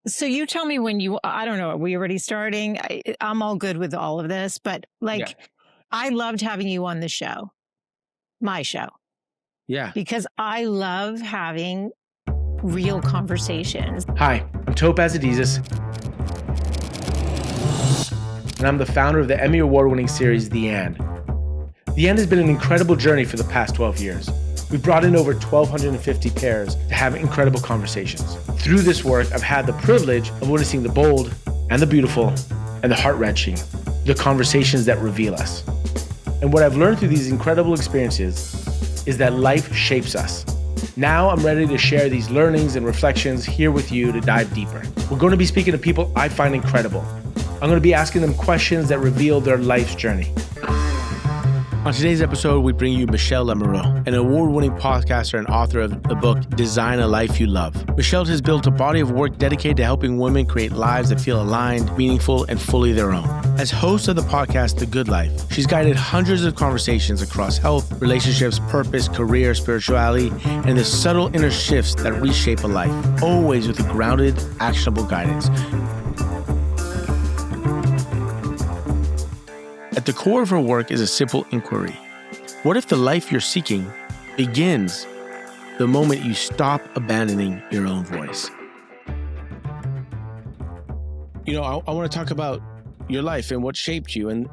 So you tell me when I don't know, are we already starting? I'm all good with all of this, but I loved having you on the show, my show. Yeah. Because I love having real conversations. Hi, I'm Topaz Adizes, and I'm the founder of the Emmy Award-winning series, The And. The And has been an incredible journey for the past 12 years. We've brought in over 1,250 pairs to have incredible conversations. Through this work, I've had the privilege of witnessing the bold and the beautiful and the heart-wrenching, the conversations that reveal us. And what I've learned through these incredible experiences is that life shapes us. Now I'm ready to share these learnings and reflections here with you to dive deeper. We're going to be speaking to people I find incredible. I'm going to be asking them questions that reveal their life's journey. On today's episode, we bring you Michele Lamoureux, an award-winning podcaster and author of the book, Design a Life You Love. Michele has built a body of work dedicated to helping women create lives that feel aligned, meaningful, and fully their own. As host of the podcast, The Good Life, she's guided hundreds of conversations across health, relationships, purpose, career, spirituality, and the subtle inner shifts that reshape a life, always with a grounded, actionable guidance. At the core of her work is a simple inquiry. What if the life you're seeking begins the moment you stop abandoning your own voice? You know, I want to talk about your life and what shaped you and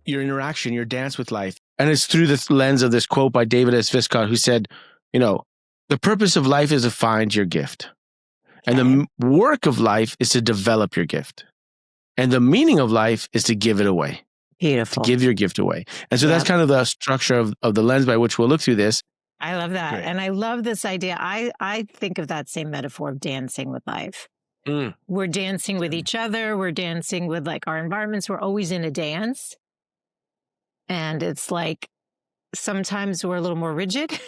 your interaction, your dance with life. And it's through the lens of this quote by David S. Viscott, who said, you know, the purpose of life is to find your gift. And the work of life is to develop your gift. And the meaning of life is to give it away. Beautiful. To give your gift away. And so that's kind of the structure of the lens by which we'll look through this. I love that. Great. And I love this idea. I think of that same metaphor of dancing with life. We're dancing with each other. We're dancing with like our environments. We're always in a dance. And it's like sometimes we're a little more rigid.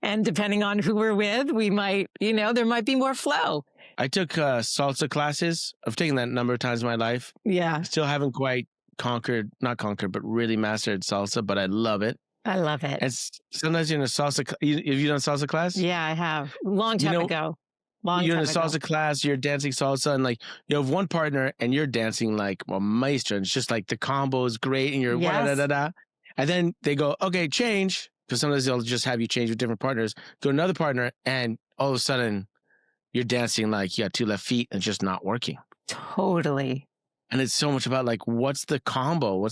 And depending on who we're with, we might, there might be more flow. I took salsa classes. I've taken that a number of times in my life. Yeah. Still haven't quite not conquered, but really mastered salsa, but I love it. I love it. And sometimes you're in a salsa, have you done a salsa class? Yeah, I have. Long time ago. You're in a salsa class, you're dancing salsa, and like you have one partner and you're dancing like a maestro. And it's just like the combo is great and you're da-da-da-da. And then they go, okay, change. Because sometimes they'll just have you change with different partners. Go to another partner and all of a sudden you're dancing like you got two left feet and it's just not working. Totally. And it's so much about like, what's the combo?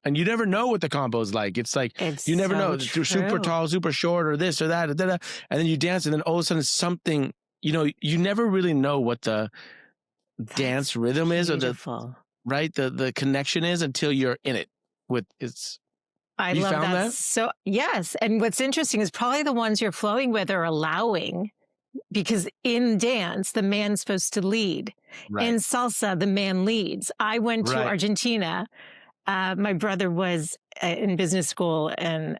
And you never know what the combo is like. It's like, you never know. True. Super tall, super short, or this or that, and then you dance and then all of a sudden something, you never really know what the dance rhythm is or the connection is until you're in it I love that. So yes. And what's interesting is probably the ones you're flowing with are allowing. Because in dance, the man's supposed to lead. Right. In salsa, the man leads. I went to Argentina. My brother was in business school, and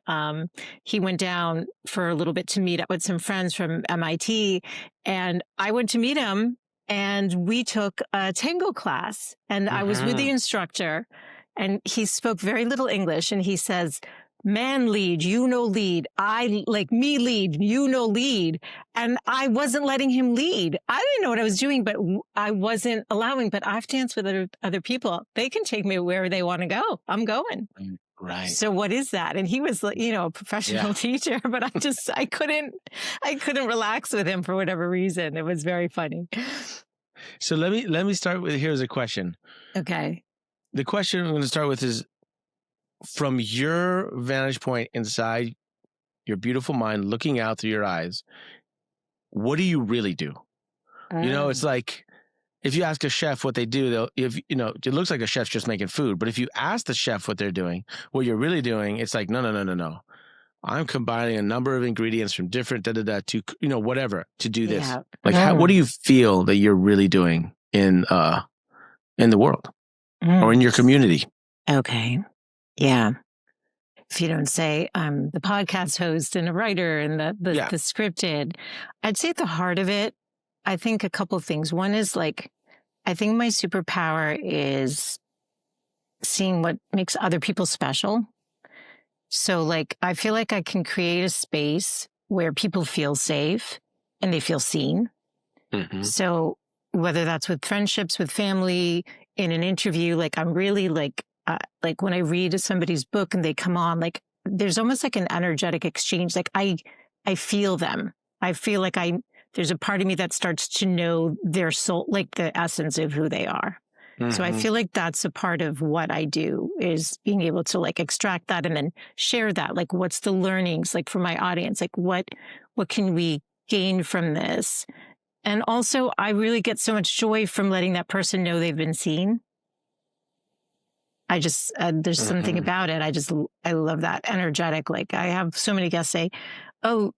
he went down for a little bit to meet up with some friends from MIT. And I went to meet him, and we took a tango class. And I was with the instructor, and he spoke very little English. And he says, man lead, lead. I like me lead, lead. And I wasn't letting him lead. I didn't know what I was doing, but I wasn't allowing. But I've danced with other people. They can take me where they want to go. I'm going. Right. So what is that? And he was, a professional teacher, but I couldn't relax with him for whatever reason. It was very funny. So let me start with, here's a question. Okay. The question I'm going to start with is, from your vantage point inside your beautiful mind, looking out through your eyes, what do you really do? It's like if you ask a chef what they do, it looks like a chef's just making food. But if you ask the chef what they're doing, what you're really doing, it's like, no. I'm combining a number of ingredients from different to, whatever to do this. Yeah. Like, what do you feel that you're really doing in the world or in your community? Okay. Yeah. If you don't say I'm the podcast host and a writer and the scripted, I'd say at the heart of it, I think a couple of things. One is like, I think my superpower is seeing what makes other people special. So like, I feel like I can create a space where people feel safe and they feel seen. So whether that's with friendships, with family, in an interview, like I'm really like when I read somebody's book and they come on, like there's almost like an energetic exchange. Like I feel them. I feel like there's a part of me that starts to know their soul, like the essence of who they are. So I feel like that's a part of what I do, is being able to like extract that and then share that. Like, what's the learnings like for my audience? Like what can we gain from this? And also I really get so much joy from letting that person know they've been seen. I just, there's something about it. I love that energetic. Like I have so many guests say, oh,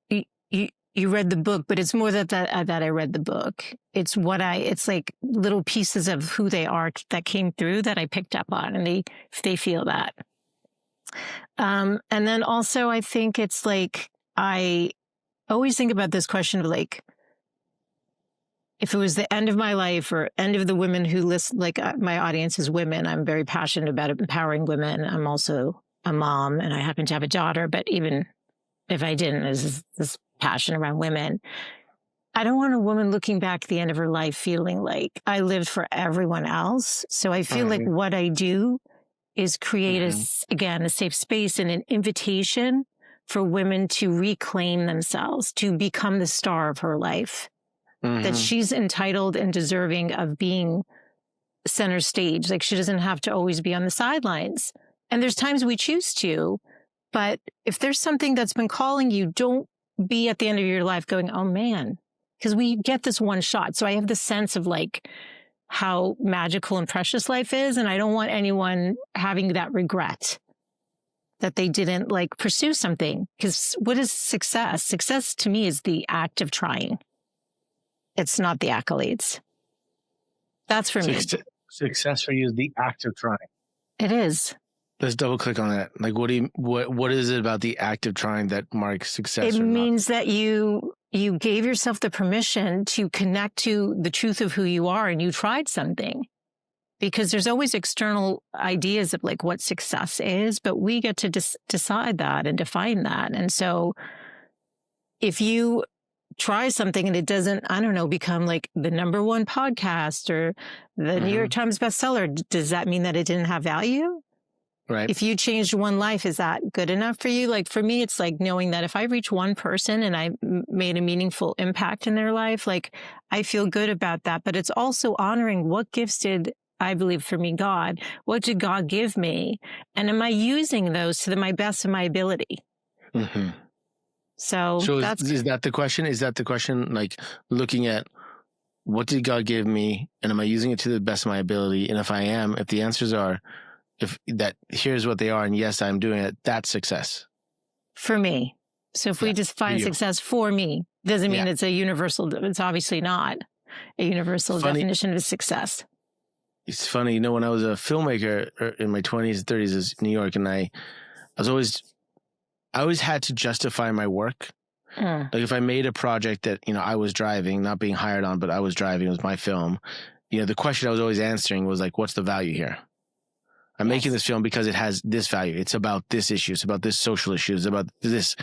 you read the book, but it's more that I read the book. It's it's like little pieces of who they are that came through that I picked up on, and they feel that. And then also I think it's like, I always think about this question of like, if it was the end of my life or end of the women who listen, like my audience is women. I'm very passionate about empowering women. I'm also a mom and I happen to have a daughter, but even if I didn't, there's this passion around women. I don't want a woman looking back at the end of her life feeling like I lived for everyone else. So I feel like what I do is create a safe space and an invitation for women to reclaim themselves, to become the star of her life. That she's entitled and deserving of being center stage. Like she doesn't have to always be on the sidelines. And there's times we choose to, but if there's something that's been calling you, don't be at the end of your life going, oh man, because we get this one shot. So I have the sense of like how magical and precious life is. And I don't want anyone having that regret that they didn't like pursue something. Because what is success? Success to me is the act of trying. It's not the accolades. That's for me. Success for you is the act of trying. It is. Let's double click on that. Like, what is it about the act of trying that marks success? It means that you gave yourself the permission to connect to the truth of who you are, and you tried something. Because there's always external ideas of like what success is, but we get to decide that and define that. And so if you try something and it doesn't, I don't know, become like the #1 podcast or the New York Times bestseller, does that mean that it didn't have value? Right. If you changed one life, is that good enough for you? Like for me, it's like knowing that if I reach one person and I made a meaningful impact in their life, like I feel good about that. But it's also honoring what gifts did, I believe for me, God, what did God give me? And am I using those to my best of my ability? So is that the question? Is that the question? Like looking at what did God give me, and am I using it to the best of my ability? And if I am, if the answers are, here's what they are, and yes, I'm doing it, that's success for me. So if we just find success for me, doesn't mean it's a universal. It's obviously not a universal definition of success. It's funny, when I was a filmmaker in my 20s and 30s in New York, and I always had to justify my work. Like if I made a project that, I was driving, not being hired on, but I was driving, it was my film. The question I was always answering was like, what's the value here? I'm making this film because it has this value. It's about this issue. It's about this social issue. It's about this,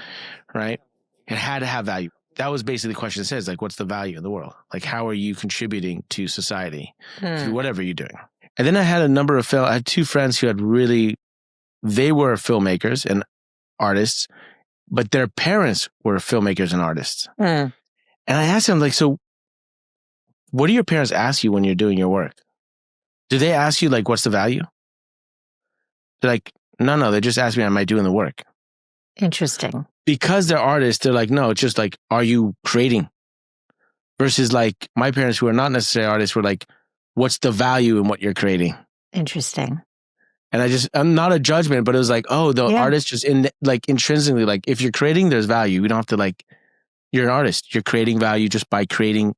right? It had to have value. That was basically the question. It says like, what's the value in the world? Like, how are you contributing to society through whatever you're doing? And then I had I had two friends who had they were filmmakers and artists, but their parents were filmmakers and artists. And I asked them, like, so what do your parents ask you when you're doing your work? Do they ask you, like, what's the value? They're like, no, they just ask me, am I doing the work? Interesting. Because they're artists, they're like, no, it's just like, are you creating? Versus like my parents who are not necessarily artists were like, what's the value in what you're creating? Interesting. And I'm not a judgment, but it was like, oh, the artist just intrinsically, like if you're creating, there's value. We don't have to like, you're an artist. You're creating value just by taking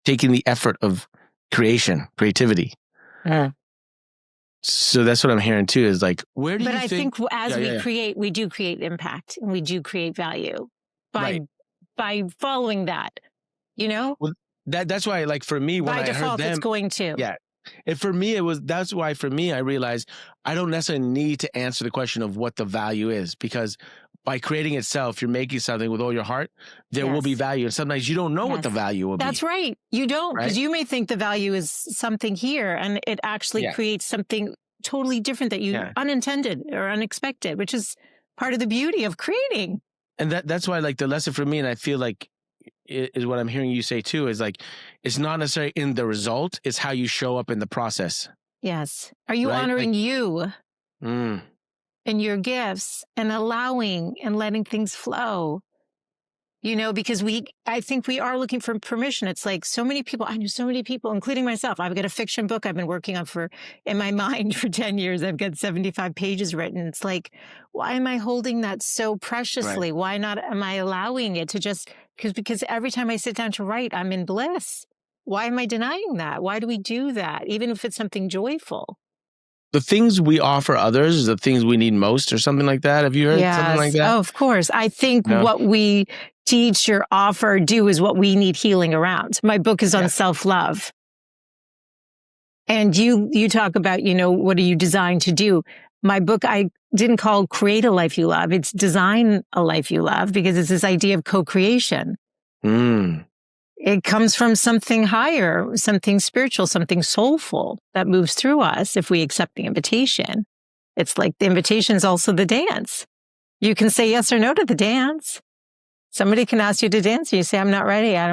the effort of creativity. So that's what I'm hearing too, is like, where do you think? But I think as we create, we do create impact and we do create value by following that, Well, that's why, like for me, when by I default, heard them, it's going to. Yeah. And for me, that's why for me, I realized I don't necessarily need to answer the question of what the value is, because by creating itself, you're making something with all your heart, there will be value. And sometimes you don't know what the value will be. That's right. You don't, because you may think the value is something here, and it actually creates something totally different that you unintended or unexpected, which is part of the beauty of creating. And that's why, like, the lesson for me, and I feel like is what I'm hearing you say too, is like, it's not necessarily in the result, it's how you show up in the process. Yes. Are you honoring you and your gifts and allowing and letting things flow? You know, because I think we are looking for permission. It's like so many people, I know so many people, including myself. I've got a fiction book I've been working on in my mind for 10 years. I've got 75 pages written. It's like, why am I holding that so preciously? Why not am I allowing it to just, because every time I sit down to write, I'm in bliss. Why am I denying that? Why do we do that? Even if it's something joyful. The things we offer others is the things we need most, or something like that. Have you heard something like that? Oh, of course. I think what we teach or offer or do is what we need healing around. My book is on self-love. And you talk about, what are you designed to do? My book, I didn't call Create a Life You Love. It's Design a Life You Love, because it's this idea of co-creation. It comes from something higher, something spiritual, something soulful that moves through us if we accept the invitation. It's like the invitation is also the dance. You can say yes or no to the dance. Somebody can ask you to dance and you say, I'm not ready. I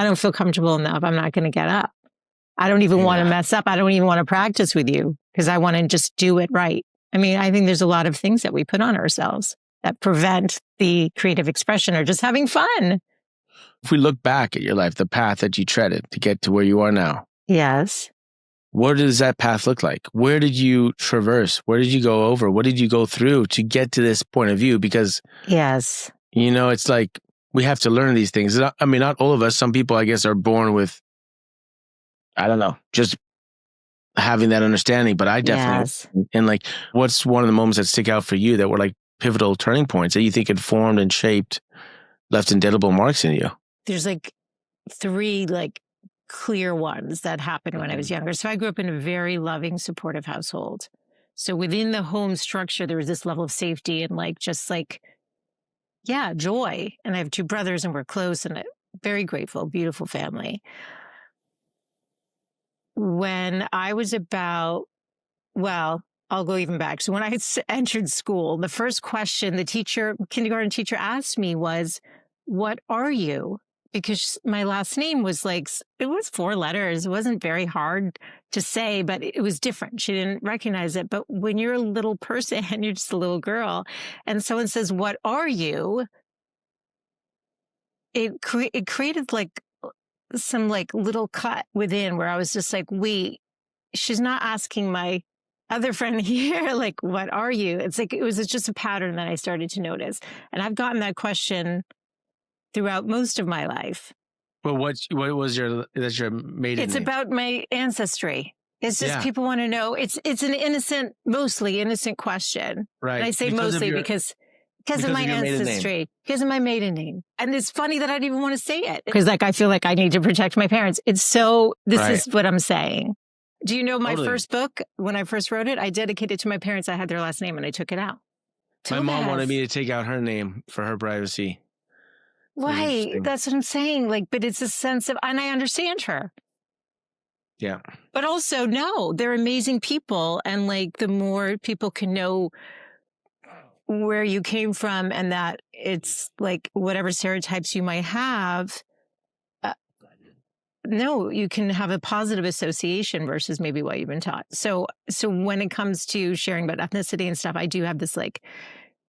don't feel comfortable enough. I'm not going to get up. I don't even want to mess up. I don't even want to practice with you because I want to just do it right. I mean, I think there's a lot of things that we put on ourselves that prevent the creative expression or just having fun. If we look back at your life, the path that you treaded to get to where you are now. Yes. What does that path look like? Where did you traverse? Where did you go over? What did you go through to get to this point of view? Because it's like we have to learn these things. I mean, not all of us. Some people, I guess, are born with, I don't know, just having that understanding. But I definitely, and like, what's one of the moments that stick out for you that were like pivotal turning points that you think had formed and shaped, left indelible marks in you? There's like 3 like clear ones that happened when I was younger. So I grew up in a very loving, supportive household. So within the home structure, there was this level of safety and joy. And I have 2 brothers and we're close and very grateful, beautiful family. When I was I'll go even back. So when I entered school, the first question the kindergarten teacher asked me was, what are you? Because my last name was it was 4 letters. It wasn't very hard to say, but it was different. She didn't recognize it. But when you're a little person and you're just a little girl and someone says, what are you? It created some little cut within where I was just like, wait, she's not asking my other friend here, what are you? It's like, it was just a pattern that I started to notice. And I've gotten that question throughout most of my life. Well, what was your maiden name? It's about my ancestry. It's just people want to know. It's an mostly innocent question. Right. And I say mostly because of my ancestry, because of my maiden name. And it's funny that I didn't even want to say it because I feel like I need to protect my parents. This is what I'm saying. Do you know my first book, when I first wrote it, I dedicated to my parents. I had their last name and I took it out. My mom wanted me to take out her name for her privacy. Right. That's what I'm saying. But it's a sense of, and I understand her. Yeah. But also, no, they're amazing people. And the more people can know where you came from and that it's whatever stereotypes you might have, no, you can have a positive association versus maybe what you've been taught. So when it comes to sharing about ethnicity and stuff, I do have this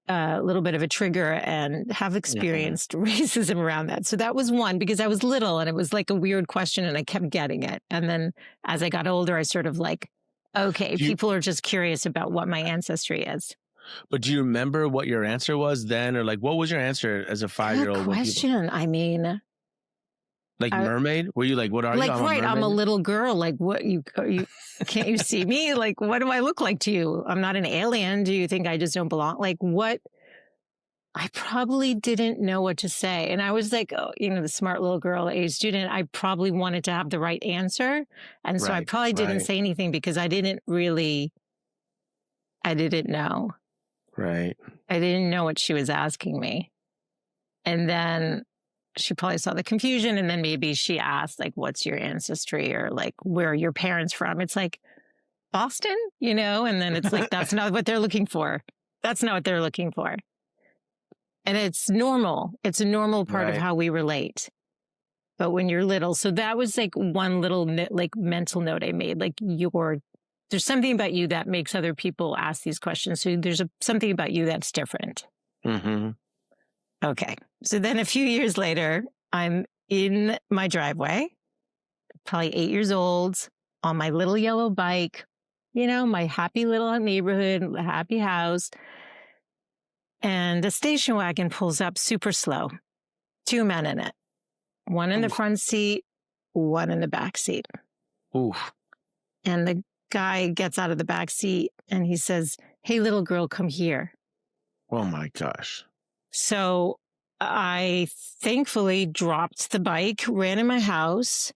a little bit of a trigger and have experienced racism around that. So that was one, because I was little and it was a weird question and I kept getting it. And then as I got older, I sort of okay, people are just curious about what my ancestry is. But do you remember what your answer was then? Or what was your answer as a 5-year-old? Good question. I mean... mermaid? Were you what are you? I'm a little girl. What can't you see me? What do I look like to you? I'm not an alien. Do you think I just don't belong? What? I probably didn't know what to say. And I was the smart little girl, A student. I probably wanted to have the right answer. And so I probably didn't say anything because I didn't know. Right. I didn't know what she was asking me. And then she probably saw the confusion. And then maybe she asked, like, what's your ancestry, or like, where are your parents from? It's like, Boston, you know? And then it's like, that's not what they're looking for. That's not what they're looking for. And it's normal. It's a normal part of how we relate. But when you're little, so that was like one little like mental note I made. Like, there's something about you that makes other people ask these questions. So there's something about you that's different. Mm-hmm. Okay. So then a few years later, I'm in my driveway, probably 8 years old, on my little yellow bike, you know, my happy little neighborhood, happy house. And a station wagon pulls up super slow. 2 men in it. One in the front seat, one in the back seat. Oof. And the guy gets out of the back seat and he says, "Hey, little girl, come here." Oh my gosh. So I thankfully dropped the bike, ran in my house,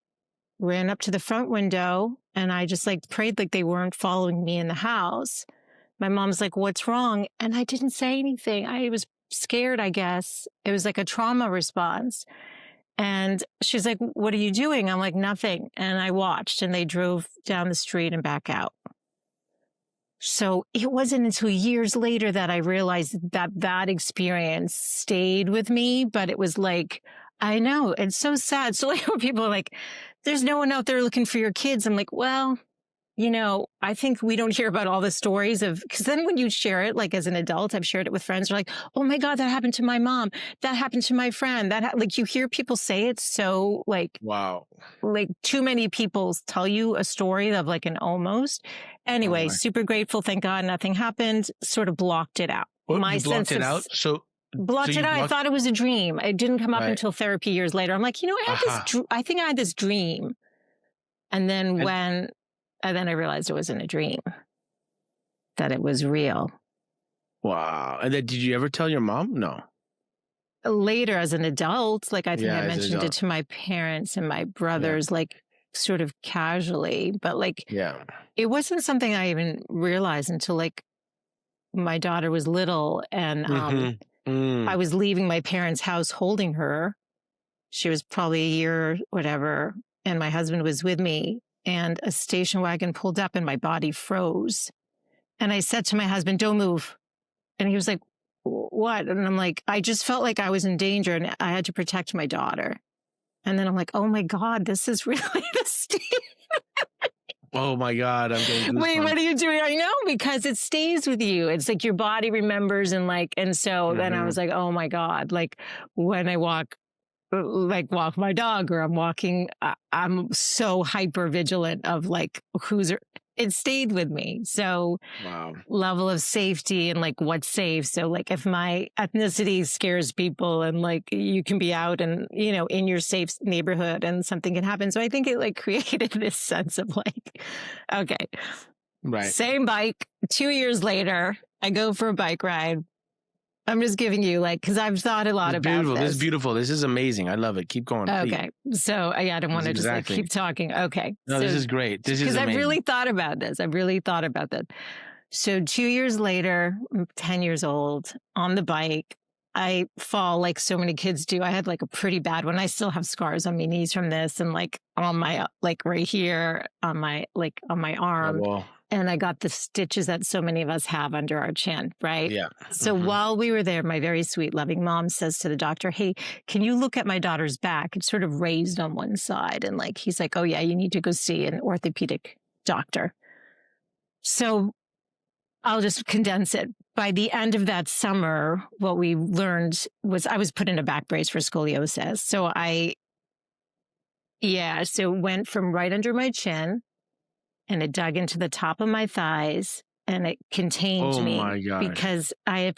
ran up to the front window, and I just like prayed like they weren't following me in the house. My mom's like, "What's wrong?" And I didn't say anything. I was scared, I guess. It was like a trauma response. And she's like, "What are you doing?" I'm like, "Nothing." And I watched, and they drove down the street and back out. So it wasn't until years later that I realized that experience stayed with me. But it was like, I know, it's so sad. So like when people are like, "There's no one out there looking for your kids," I'm like, well, you know, I think we don't hear about all the stories of, because then when you share it, like as an adult, I've shared it with friends, they're like, "Oh my God, that happened to my mom. That happened to my friend." Like you hear people say it so like, wow, like too many people tell you a story of like an almost. Anyway, super grateful. Thank God nothing happened. Sort of blocked it out. Well, My you blocked it out? Blocked it out. I thought it was a dream. It didn't come up until therapy years later. I'm like, you know, I think I had this dream. And then then I realized it wasn't a dream, that it was real. Wow. And then did you ever tell your mom? No. Later, as an adult, like I think I mentioned it to my parents and my brothers, like sort of casually, but like, it wasn't something I even realized until like my daughter was little and I was leaving my parents' house holding her. She was probably a year, whatever, and my husband was with me. And a station wagon pulled up and my body froze. And I said to my husband, "Don't move." And he was like, "What?" And I'm like, I just felt like I was in danger and I had to protect my daughter. And then I'm like, oh my God, this is really the state. Oh my God, I'm getting goosebumps. Wait, what are you doing? I know, because it stays with you. It's like your body remembers and so then I was like, oh my God, like when I walk my dog or I'm walking, I'm so hyper vigilant of like it stayed with me. So level of safety and like what's safe. So like if my ethnicity scares people and like you can be out and, you know, in your safe neighborhood and something can happen. So I think it like created this sense of like, okay, same bike. 2 years later, I go for a bike ride. I'm just giving you like, because I've thought a lot about this. This is beautiful. This is amazing. I love it. Keep going. Okay. Please. So I don't want to just like keep talking. Okay. No, this is great. This is amazing. Because I've really thought about this. I've really thought about that. So 2 years later, I'm 10 years old on the bike. I fall like so many kids do. I had like a pretty bad one. I still have scars on my knees from this and like on my, like right here on my arm. Oh, wow. And I got the stitches that so many of us have under our chin, right? Yeah. So while we were there, my very sweet, loving mom says to the doctor, "Hey, can you look at my daughter's back? It's sort of raised on one side." And like, he's like, "Oh yeah, you need to go see an orthopedic doctor." So I'll just condense it. By the end of that summer, what we learned was I was put in a back brace for scoliosis. So so it went from right under my chin and it dug into the top of my thighs and it contained me. My gosh. Because I have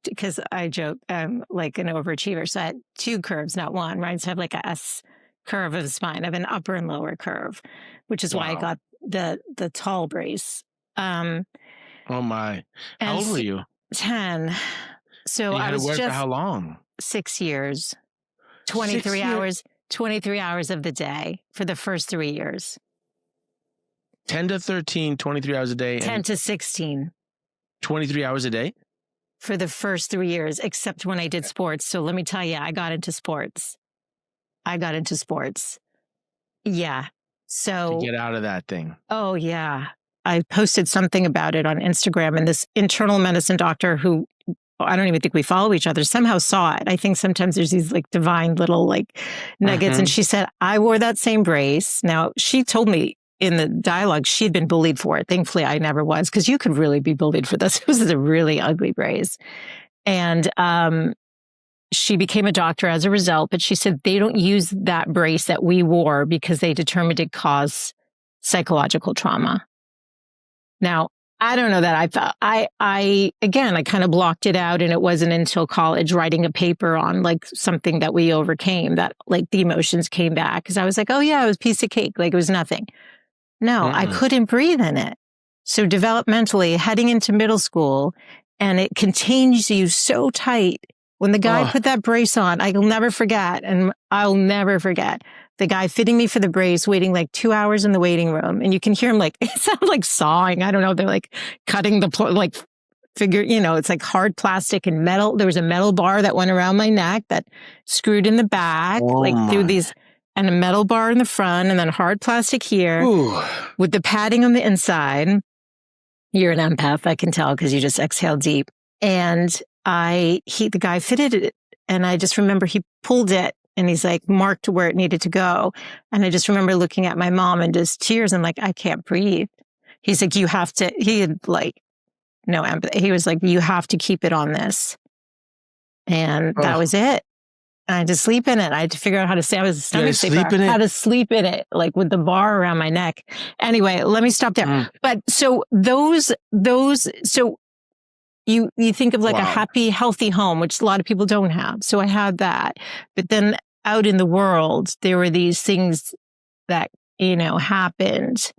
because I joke, like an overachiever. So I had 2 curves, not one, right? So I have like a S curve of the spine. I have an upper and lower curve, which is why I got the tall brace. Oh my. How old were you? 10. So I was just for how long? 6 years. 23 hours. 23 hours of the day for the first 3 years. 10 to 13, 23 hours a day. 10 to 16. 23 hours a day? for the first 3 years, except when I did sports. So let me tell you, I got into sports. Yeah. So to get out of that thing. Oh, yeah. I posted something about it on Instagram, and this internal medicine doctor who I don't even think we follow each other somehow saw it. I think sometimes there's these like divine little like nuggets. And she said, I wore that same brace. Now, she told me in the dialogue she'd been bullied for it. Thankfully, I never was, because you could really be bullied for this. It was a really ugly brace. And she became a doctor as a result, but she said they don't use that brace that we wore because they determined it caused psychological trauma. Now, I don't know that I kind of blocked it out, and it wasn't until college writing a paper on like something that we overcame that like the emotions came back, because I was like, oh yeah, it was a piece of cake. Like it was nothing. No, I couldn't breathe in it. So developmentally heading into middle school, and it contains you so tight. When the guy put that brace on, I'll never forget. The guy fitting me for the brace, waiting like 2 hours in the waiting room. And you can hear him like, it sounds like sawing. I don't know. They're like cutting the, like figure, it's like hard plastic and metal. There was a metal bar that went around my neck that screwed in the back, through these, and a metal bar in the front, and then hard plastic here with the padding on the inside. You're an empath, I can tell, because you just exhale deep. And the guy fitted it, and I just remember he pulled it, and he's like marked where it needed to go. And I just remember looking at my mom and just tears. I'm like, I can't breathe. He's like, you have to, he had like no empathy. He was like, you have to keep it on this. And that was it. And I had to sleep in it. I had to figure out how to stay. I was a stomach sleeper. How to sleep in it, like with the bar around my neck. Anyway, let me stop there. But so so you think of like a happy, healthy home, which a lot of people don't have. So I had that. But then out in the world, there were these things that, happened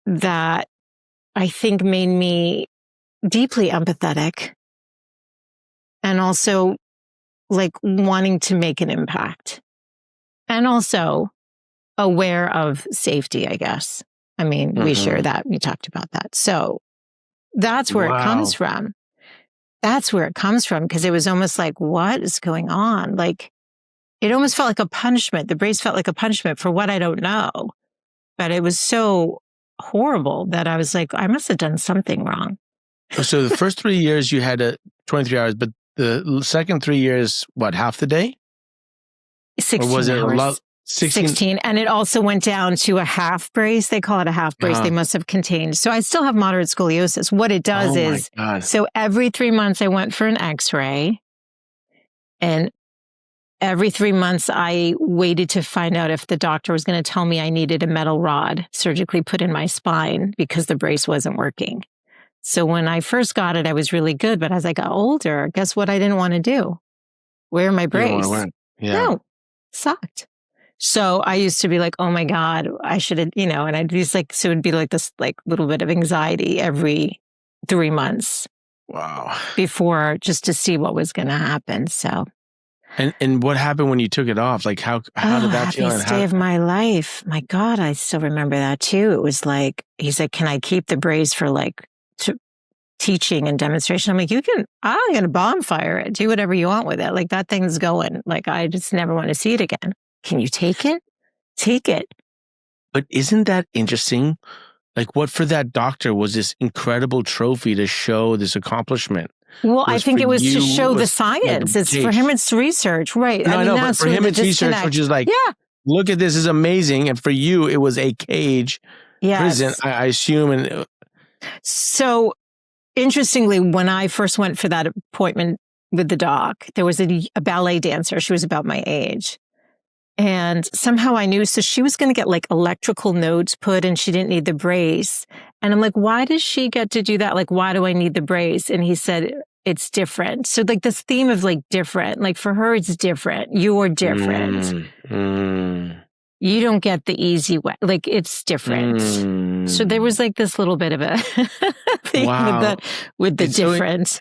that I think made me deeply empathetic, and also like wanting to make an impact, and also aware of safety, I guess. I mean, we share that. We talked about that. So that's where it comes from. That's where it comes from, because it was almost like, what is going on? Like, it almost felt like a punishment. The brace felt like a punishment for what I don't know. But it was so horrible that I was like, I must have done something wrong. So the first 3 years you had 23 hours, but the second 3 years, what, half the day? 16 or was it hours. 16. And it also went down to a half brace. They call it a half brace. They must have contained. So I still have moderate scoliosis. What it does is, so every 3 months I went for an x-ray, and every 3 months I waited to find out if the doctor was going to tell me I needed a metal rod surgically put in my spine because the brace wasn't working. So when I first got it, I was really good. But as I got older, guess what I didn't want to do? Wear my brace. No, sucked. So I used to be like, oh my God, I should have, and I'd be like, so it'd be like this like little bit of anxiety every 3 months. Wow. Before, just to see what was going to happen. So. And what happened when you took it off? Like how did that feel? Happiest day of my life. My God, I still remember that too. It was like, he said, can I keep the brace for like teaching and demonstration? I'm like, I'm going to bonfire it. Do whatever you want with it. Like that thing's going. Like I just never want to see it again. Can you take it? Take it. But isn't that interesting? Like what for that doctor was this incredible trophy to show this accomplishment? Well, I think it was to show the science. It's for him, it's research, right? No, I know, but for him, it's research, which is like, look at this, is amazing. And for you, it was a cage prison, I assume. And so, interestingly, when I first went for that appointment with the doc, there was a ballet dancer. She was about my age. And somehow I knew, so she was going to get like electrical nodes put, and she didn't need the brace. And I'm like, why does she get to do that? Like, why do I need the brace? And he said, it's different. So like this theme of like different, like for her, it's different. You're different. You don't get the easy way. Like it's different. So there was like this little bit of a thing with the different.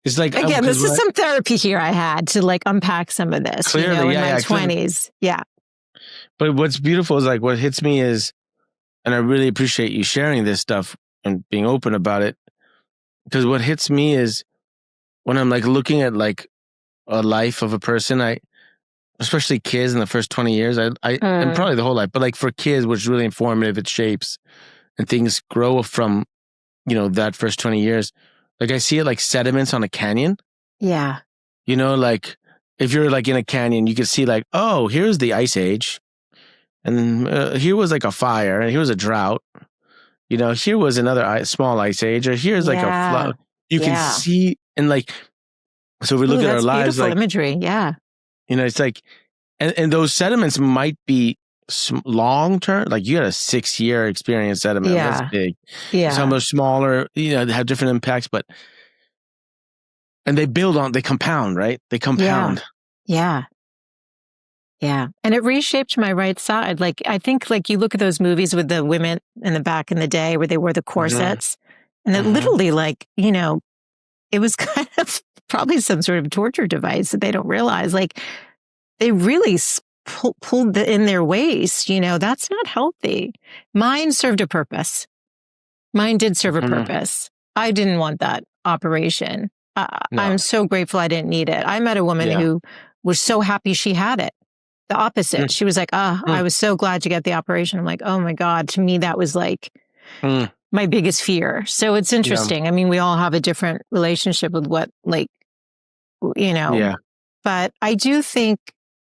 It's like, again, this is some therapy here I had to like unpack some of this, clearly, in my 20s. Yeah. But what's beautiful is like what hits me is, and I really appreciate you sharing this stuff and being open about it. because what hits me is when I'm like looking at like a life of a person, especially kids in the first 20 years, and probably the whole life, but like for kids, which is really informative, it shapes and things grow from, that first 20 years. Like I see it like sediments on a canyon. Yeah. Like if you're like in a canyon, you can see like, oh, here's the ice age. And here was like a fire and here was a drought. Here was another small ice age, or here's like a flood. You can see, and like, so we look at our lives, beautiful like imagery. Yeah. It's like, and those sediments might be long term. Like you got a 6-year experience sediment. Yeah. That's big. Yeah. Some are smaller, they have different impacts, and they compound, right? They compound. Yeah. Yeah. And it reshaped my right side. Like, I think like you look at those movies with the women in the back in the day where they wore the corsets and it literally like, it was kind of probably some sort of torture device that they don't realize. Like they really pulled in their waist, that's not healthy. Mine served a purpose. Mine did serve a purpose. I didn't want that operation. No. I'm so grateful I didn't need it. I met a woman who was so happy she had it. The opposite. She was like, I was so glad to get the operation. I'm like, oh my God. To me, that was like my biggest fear. So it's interesting. Yeah. I mean, we all have a different relationship with what, like, but I do think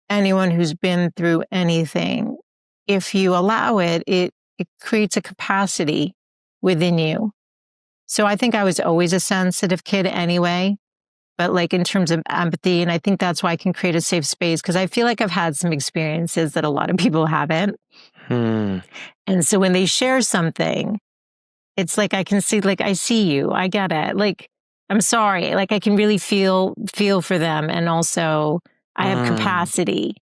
anyone who's been through anything, if you allow it, it creates a capacity within you. So I think I was always a sensitive kid anyway. But like in terms of empathy, and I think that's why I can create a safe space, because I feel like I've had some experiences that a lot of people haven't. And so when they share something, it's like I can see, like, I see you, I get it. Like, I'm sorry. Like I can really feel for them. And also I have capacity,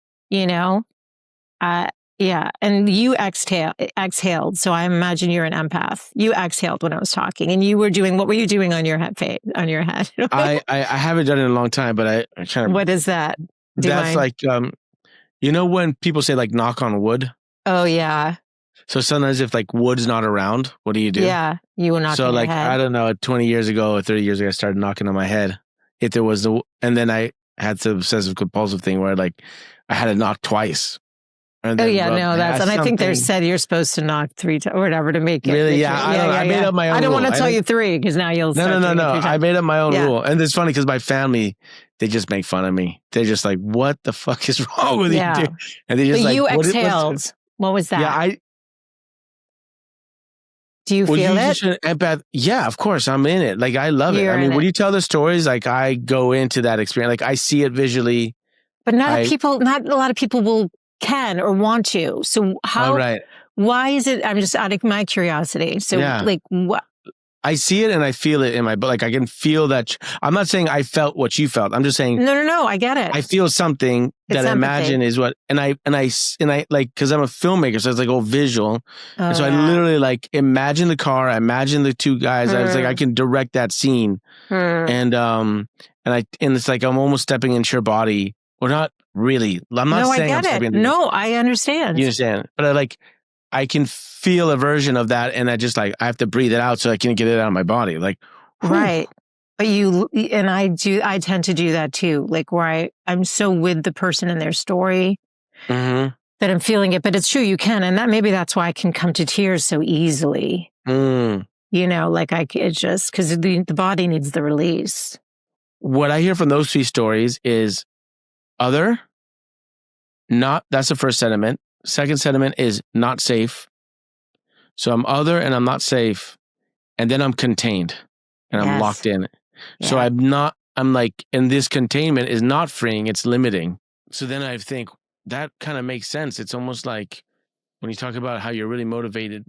yeah. And you exhaled. So I imagine you're an empath. You exhaled when I was talking and you were doing, what were you doing on your head? I haven't done it in a long time, but I kind of. What is that? That's like, when people say like knock on wood. Oh yeah. So sometimes if like wood's not around, what do you do? Yeah. You were knocking on your head. I don't know, 20 years ago or 30 years ago, I started knocking on my head. If there was and then I had the obsessive compulsive thing where like I had to knock twice. And I think they said you're supposed to knock 3 times or whatever to make it. Really? Yeah. I made up my own rule. I don't want to tell you 3 because now you'll start No. I made up my own rule. And it's funny because my family, they just make fun of me. They're just like, what the fuck is wrong with you? And they just you exhaled. What was that? Yeah. Do you feel it? Just an empath. Yeah, of course. I'm in it. Like, I love it. I mean, when you tell the stories, like I go into that experience. Like I see it visually. But not a lot of people can or want to. So why is it? I'm just out of my curiosity. So like what? I see it and I feel it in my, but like I can feel that. I'm not saying I felt what you felt. I'm just saying. No. I get it. I feel something that I imagine is what, and I like, cause I'm a filmmaker. So it's like all visual. And so I literally like imagine the car. I imagine the 2 guys. I was like, I can direct that scene. And it's like, I'm almost stepping into your body. Or not really. I'm not saying I get it. No, I understand. You understand? But I can feel a version of that, and I just like I have to breathe it out so I can get it out of my body. Like, whew. Right. But I tend to do that too. Like where I'm so with the person and their story that I'm feeling it. But it's true, you can, and maybe that's why I can come to tears so easily. Like it's just because the body needs the release. What I hear from those 3 stories is. That's the first sentiment. Second sentiment is not safe. So I'm other and I'm not safe. And then I'm contained and I'm locked in. Yeah. So I'm like, and this containment is not freeing, it's limiting. So then I think that kind of makes sense. It's almost like when you talk about how you're really motivated,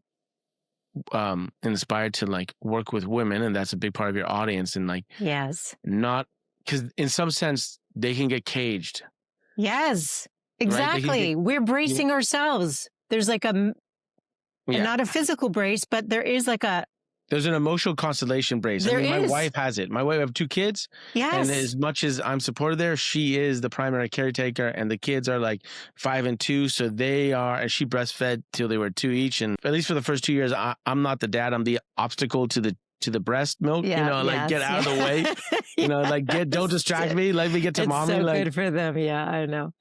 inspired to like work with women, and that's a big part of your audience. And like, not because in some sense, they can get caged. Yes, exactly. Right? We're bracing ourselves. There's like not a physical brace, but there is like there's an emotional constellation brace. My wife has it. My wife, I have 2 kids. Yes. And as much as I'm supported there, she is the primary caretaker and the kids are like 5 and 2. So and she breastfed till they were 2 each. And at least for the first 2 years, I'm not the dad. I'm the obstacle to to the breast milk, Yeah, get out of the way, don't distract me. Let me get to mommy. So good for them. Yeah, I know.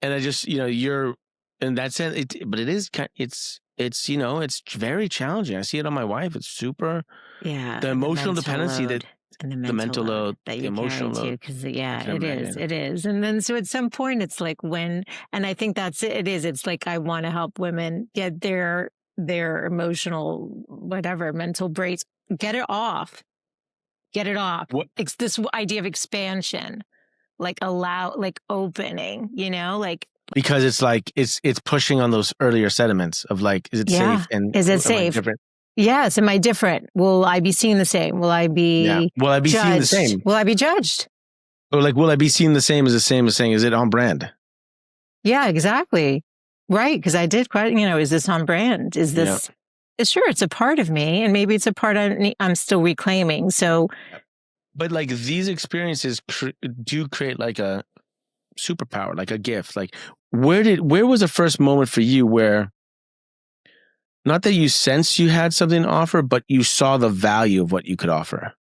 And I just, you're in that sense, but it is, it's very challenging. I see it on my wife. It's super, the emotional dependency load. And the mental load that you carry too, because it is. And then so at some point it's like and I think that's it. It is. It's like I want to help women get their emotional, mental breaks, get it off. It's this idea of expansion, opening, because it's like it's pushing on those earlier sediments of is it safe and is it safe? Different? Yes. Am I different? Will I be seen the same? Will I be Will I be judged? Seen the same? Will I be judged? Or will I be seen the same as saying, is it on brand? Yeah, exactly. Right. Because I did quite, is this on brand? Is this, sure, it's a part of me, and maybe it's a part I'm still reclaiming. So. But these experiences do create a superpower, a gift. Where was the first moment for you where, not that you sensed you had something to offer, but you saw the value of what you could offer?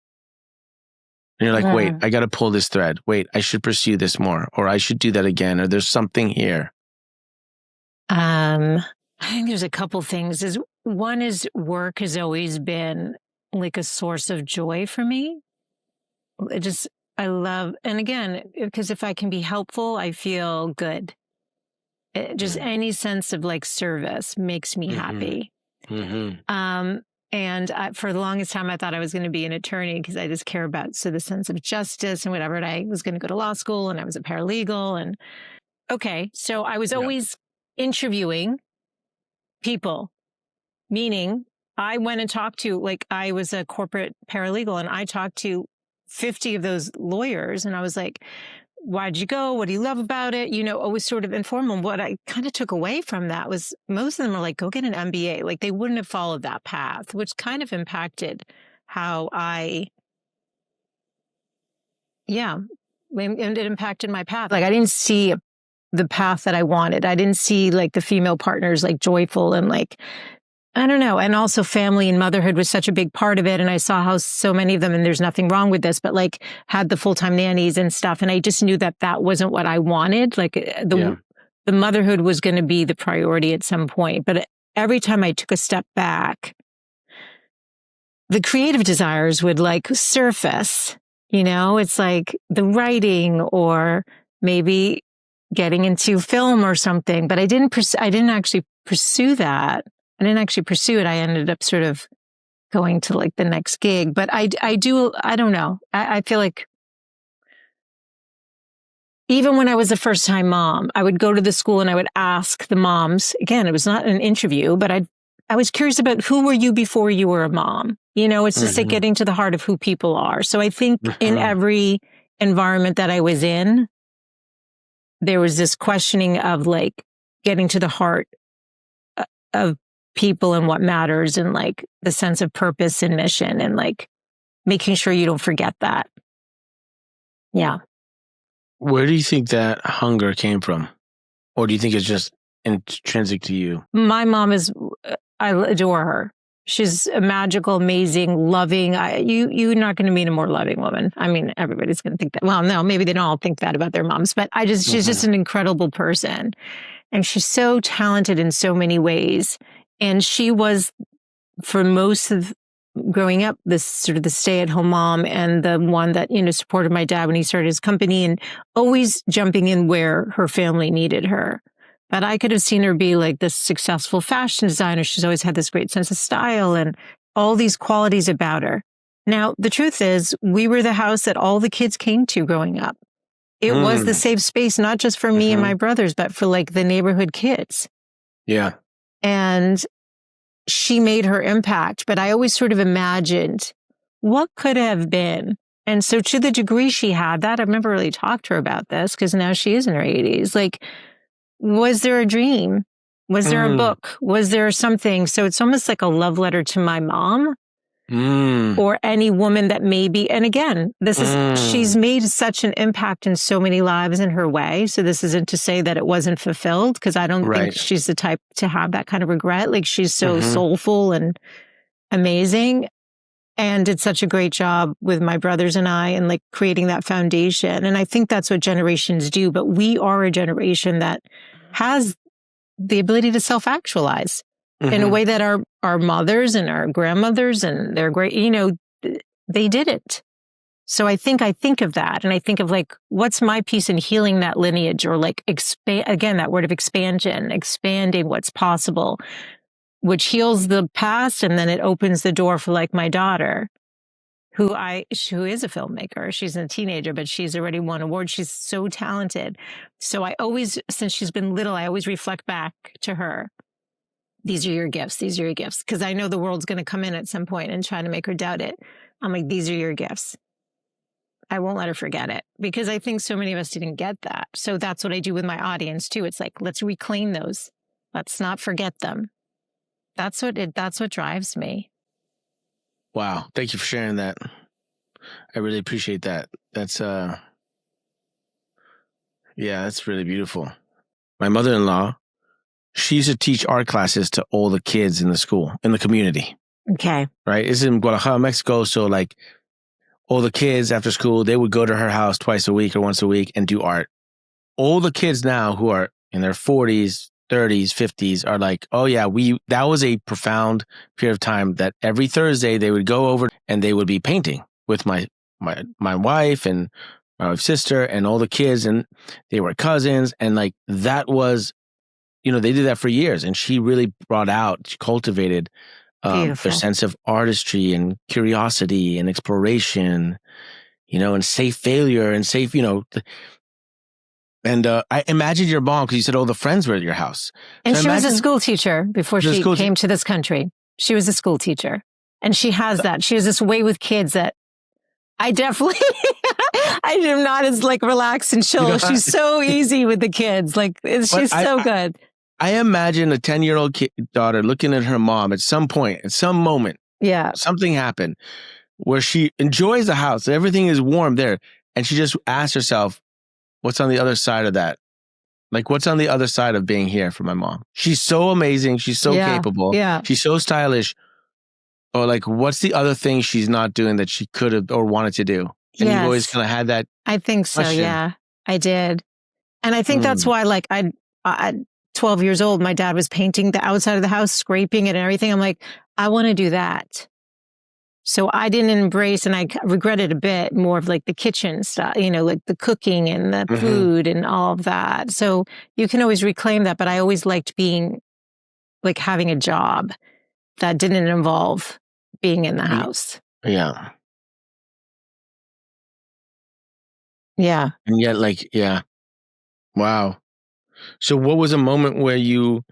And you're like, wait, I got to pull this thread. Wait, I should pursue this more, or I should do that again, or there's something here. I think there's a couple things. One is work has always been a source of joy for me. I love, and again, because if I can be helpful, I feel good. Any sense of service makes me happy. Mm-hmm. And for the longest time, I thought I was going to be an attorney because I just care about the sense of justice and whatever. And I was going to go to law school, and I was a paralegal. And so I was always interviewing people, meaning I went and talked to, I was a corporate paralegal, and I talked to 50 of those lawyers, and I was like, why'd you go? What do you love about it? Always sort of informal. What I kind of took away from that was most of them are go get an MBA. They wouldn't have followed that path, which kind of impacted how and it impacted my path. I didn't see the path that I wanted. I didn't see the female partners joyful and I don't know. And also family and motherhood was such a big part of it. And I saw how so many of them, and there's nothing wrong with this, but had the full-time nannies and stuff. And I just knew that wasn't what I wanted. The motherhood was going to be the priority at some point. But every time I took a step back, the creative desires would surface, it's the writing or maybe getting into film or something. But I didn't actually pursue that. I didn't actually pursue it. I ended up sort of going to the next gig. But I don't know. I feel even when I was a first time mom, I would go to the school and I would ask the moms, again, it was not an interview, but I was curious about who were you before you were a mom? It's just getting to the heart of who people are. So I think in every environment that I was in, there was this questioning of getting to the heart of people and what matters, and the sense of purpose and mission, and making sure you don't forget that. Yeah. Where do you think that hunger came from? Or do you think it's just intrinsic to you? My mom I adore her. She's a magical, amazing, loving. You're not going to meet a more loving woman. I mean, everybody's going to think that. Well, no, maybe they don't all think that about their moms, but she's just an incredible person. And she's so talented in so many ways. And she was, for most of growing up, this sort of the stay-at-home mom, and the one that, supported my dad when he started his company, and always jumping in where her family needed her. But I could have seen her be this successful fashion designer. She's always had this great sense of style and all these qualities about her. Now, the truth is, we were the house that all the kids came to growing up. It was the safe space, not just for me and my brothers, but for the neighborhood kids. Yeah. And she made her impact, but I always sort of imagined what could have been. And so to the degree she had that, I've never really talked to her about this because now she is in her 80s. Was there a dream? Was there a book? Was there something? So it's almost like a love letter to my mom or any woman that maybe, and again, she's made such an impact in so many lives in her way. So this isn't to say that it wasn't fulfilled, because I don't think she's the type to have that kind of regret. She's so soulful and amazing. and did such a great job with my brothers and I and like creating that foundation. And I think that's what generations do. But we are a generation that has the ability to self-actualize in a way that our mothers and our grandmothers and their great, they didn't. So I think of that, and I think of like, what's my piece in healing that lineage, or like again, that word of expansion, expanding what's possible, which heals the past, and then it opens the door for like my daughter, who is a filmmaker. She's a teenager, but she's already won awards. She's so talented. So I always, since she's been little, I always reflect back to her. These are your gifts. These are your gifts. Because I know the world's going to come in at some point and try to make her doubt it. I'm like, these are your gifts. I won't let her forget it, because I think so many of us didn't get that. So that's what I do with my audience too. It's like, let's reclaim those. Let's not forget them. That's what drives me. Wow. Thank you for sharing that. I really appreciate that. That's really beautiful. My mother-in-law, she used to teach art classes to all the kids in the school, in the community. Okay. Right? It's in Guadalajara, Mexico. So like, all the kids after school, they would go to her house twice a week or once a week and do art. All the kids now who are in their 40s, 30s, 50s are like, oh yeah, that was a profound period of time that every Thursday they would go over and they would be painting with my wife and my sister and all the kids, and they were cousins, and like that was, they did that for years, and she really she cultivated their sense of artistry and curiosity and exploration, and safe failure and safe, and I imagined your mom, because you said all the friends were at your house. And so she was a school teacher before she came to this country. She was a school teacher, and she has that. She has this way with kids that I definitely, I am not as like relaxed and chill. She's so easy with the kids. Like she's so good. I imagine a 10-year-old daughter looking at her mom at some point, at some moment. Yeah. Something happened where she enjoys the house. Everything is warm there. And she just asks herself, what's on the other side of that? Like, what's on the other side of being here for my mom? She's so amazing. She's so capable. Yeah. She's so stylish. Or like, what's the other thing she's not doing that she could have or wanted to do? And you've always kind of had that. I think so. Question. Yeah, I did. And I think that's why, like, I 12 years old, my dad was painting the outside of the house, scraping it and everything. I'm like, I want to do that. So I didn't embrace, and I regretted a bit more of like the kitchen stuff, like the cooking and the food and all of that. So you can always reclaim that. But I always liked being like having a job that didn't involve being in the house. Yeah. Yeah. And yet, like, yeah. Wow. So what was a moment where you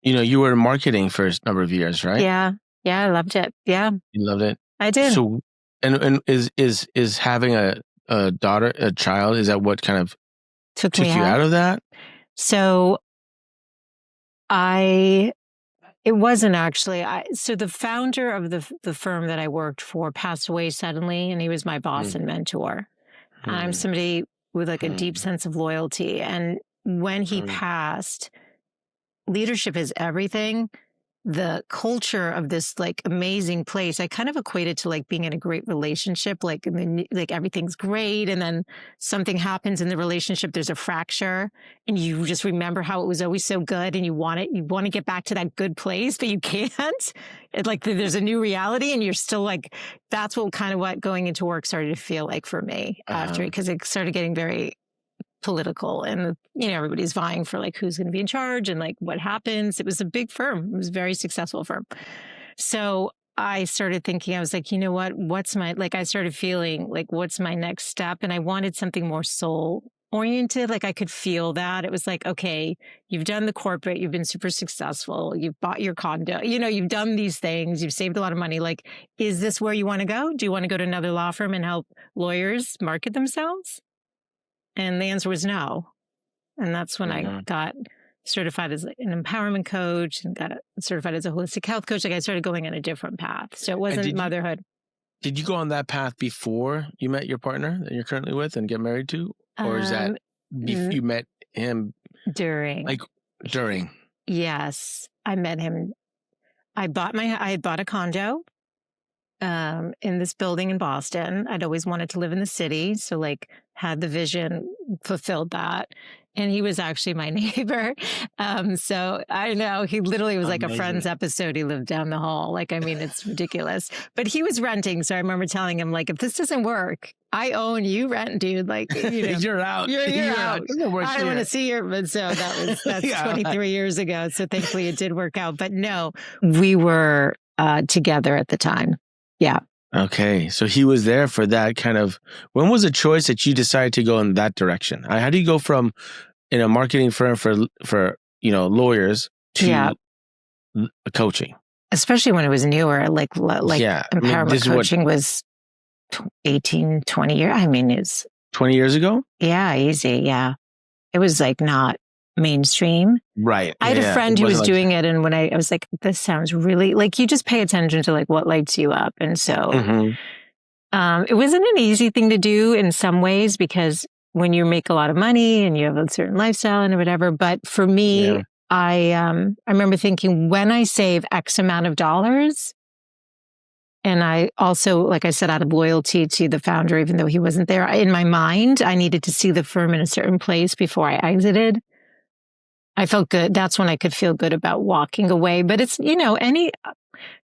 were in marketing for a number of years, right? Yeah. Yeah. I loved it. Yeah. You loved it? I did. So, and is having a daughter, a child, is that what kind of took you out of that? So it wasn't actually, so the founder of the firm that I worked for passed away suddenly, and he was my boss and mentor. I'm somebody with like a deep sense of loyalty. And when he passed, leadership is everything. The culture of this like amazing place, I kind of equated to like being in a great relationship, like everything's great, and then something happens in the relationship, there's a fracture, and you just remember how it was always so good, and you want to get back to that good place, but you can't. It's like there's a new reality, and you're still like, that's what going into work started to feel like for me after, because it started getting very political, and everybody's vying for like who's going to be in charge and like what happens. It was a big firm. It was a very successful firm. So I started thinking, I was like, you know what? I started feeling like, what's my next step? And I wanted something more soul oriented. Like I could feel that. It was like, okay, you've done the corporate, you've been super successful, you've bought your condo, you've done these things, you've saved a lot of money. Like, is this where you want to go? Do you want to go to another law firm and help lawyers market themselves? And the answer was no. And that's when I got certified as an empowerment coach and got certified as a holistic health coach. Like I started going on a different path. So it wasn't motherhood. Did you go on that path before you met your partner that you're currently with and get married to? Or is that you met him? During. Like during? Yes. I met him. I had bought a condo in this building in Boston. I'd always wanted to live in the city. So like had the vision, fulfilled that. And he was actually my neighbor. So I know he literally was like a Friends episode. He lived down the hall. Like, I mean, it's ridiculous, but he was renting. So I remember telling him like, if this doesn't work, I own, you rent, dude. Like, you know, you're out. You're out. I don't want to see your, but so that's 23 years ago. So thankfully it did work out, but no, we were together at the time. Yeah. Okay. So he was there for that kind of, when was the choice that you decided to go in that direction? How do you go from in a marketing firm for lawyers to coaching? Especially when it was newer, like empowerment coaching was 18, 20 years. I mean, it's 20 years ago. Yeah. Easy. Yeah. It was like not mainstream. Right. I had a friend who was doing it. And when I was like, this sounds really like, you just pay attention to like what lights you up. And so it wasn't an easy thing to do in some ways, because when you make a lot of money and you have a certain lifestyle and whatever. But for me, I remember thinking, when I save X amount of dollars, and I also, like I said, out of loyalty to the founder, even though he wasn't there, in my mind, I needed to see the firm in a certain place before I exited. I felt good. That's when I could feel good about walking away. But it's,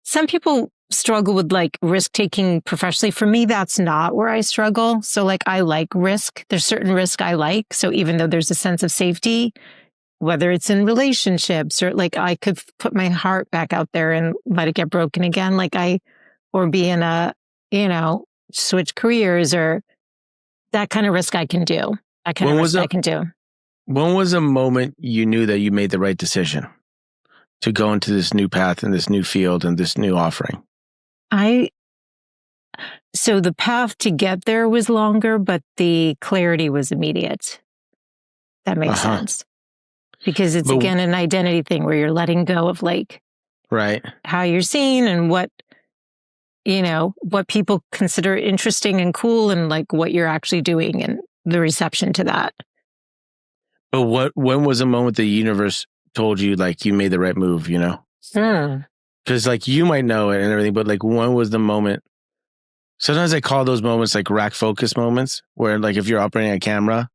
some people struggle with like risk taking professionally. For me, that's not where I struggle. So like, I like risk. There's certain risk I like. So even though there's a sense of safety, whether it's in relationships or like I could put my heart back out there and let it get broken again. Or be in a, switch careers, or that kind of risk I can do. That kind of risk I can do. When was a moment you knew that you made the right decision to go into this new path and this new field and this new offering? So the path to get there was longer, but the clarity was immediate. That makes sense. Because it's again an identity thing where you're letting go of like how you're seen and what people consider interesting and cool, and like what you're actually doing and the reception to that. But when was a moment the universe told you like you made the right move, Because like you might know it and everything, but like when was the moment? Sometimes I call those moments like rack focus moments, where like if you're operating a camera,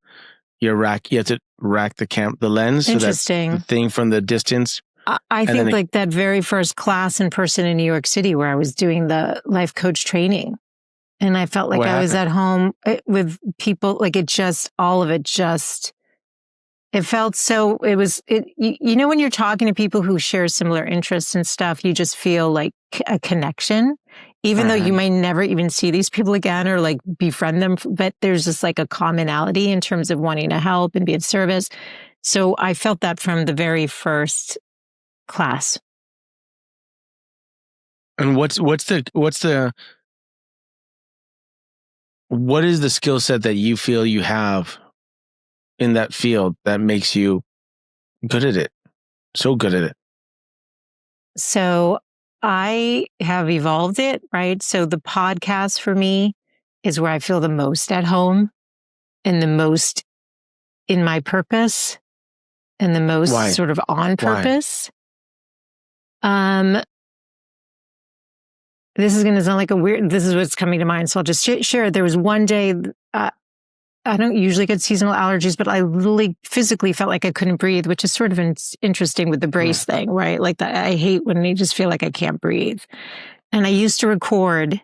you have to rack the lens. Interesting. So that the thing from the distance. I think like that very first class in person in New York City where I was doing the life coach training, and I felt like I was at home with people, like it felt so, when you're talking to people who share similar interests and stuff, you just feel like a connection, even though you may never even see these people again or like befriend them, but there's just like a commonality in terms of wanting to help and be of service. So I felt that from the very first class. And what is the skill set that you feel you have in that field that makes you good at it? So good at it. So I have evolved it, right? So the podcast for me is where I feel the most at home and the most in my purpose and the most sort of on purpose. This is going to sound like this is what's coming to mind. So I'll just share. There was one day, I don't usually get seasonal allergies, but I literally physically felt like I couldn't breathe, which is sort of interesting with the brace thing, right? Like I hate when I just feel like I can't breathe. And I used to record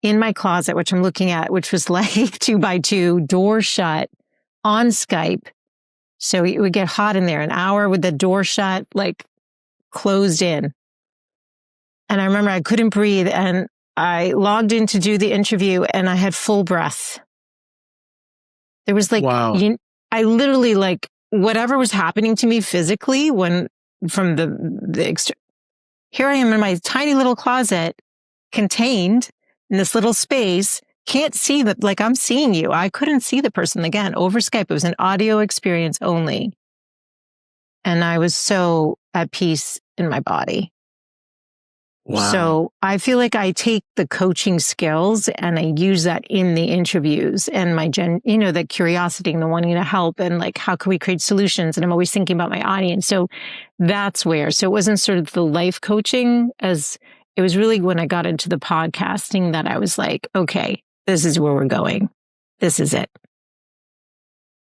in my closet, which I'm looking at, which was like 2x2, door shut on Skype. So it would get hot in there, an hour with the door shut, like closed in. And I remember I couldn't breathe, and I logged in to do the interview and I had full breath. There was like, I literally like whatever was happening to me physically from the here I am in my tiny little closet, contained in this little space, can't see that, like I'm seeing you. I couldn't see the person again over Skype. It was an audio experience only. And I was so at peace in my body. Wow. So I feel like I take the coaching skills and I use that in the interviews and my the curiosity and the wanting to help and like, how can we create solutions? And I'm always thinking about my audience. So that's where, so it wasn't sort of the life coaching as it was really when I got into the podcasting that I was like, okay, this is where we're going. This is it.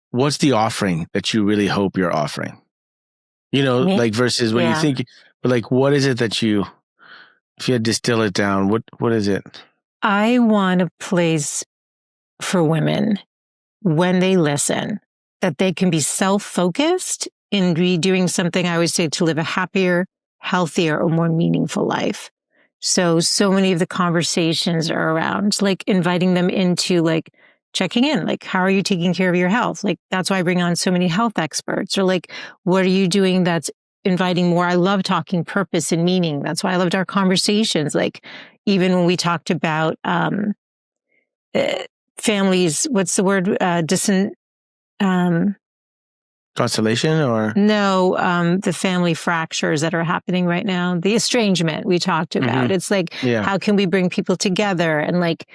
What's the offering that you really hope you're offering? Like versus when you think, but like, what is it that you, if you had to distill it down, what is it? I want a place for women when they listen that they can be self-focused in doing something I always say to live a happier, healthier, or more meaningful life. So many of the conversations are around like inviting them into like checking in, like, how are you taking care of your health? Like, that's why I bring on so many health experts or like, what are you doing that's inviting more? I love talking purpose and meaning. That's why I loved our conversations. Like, even when we talked about, families, what's the word? Constellation or? No, the family fractures that are happening right now, the estrangement we talked about. It's like, how can we bring people together? And like,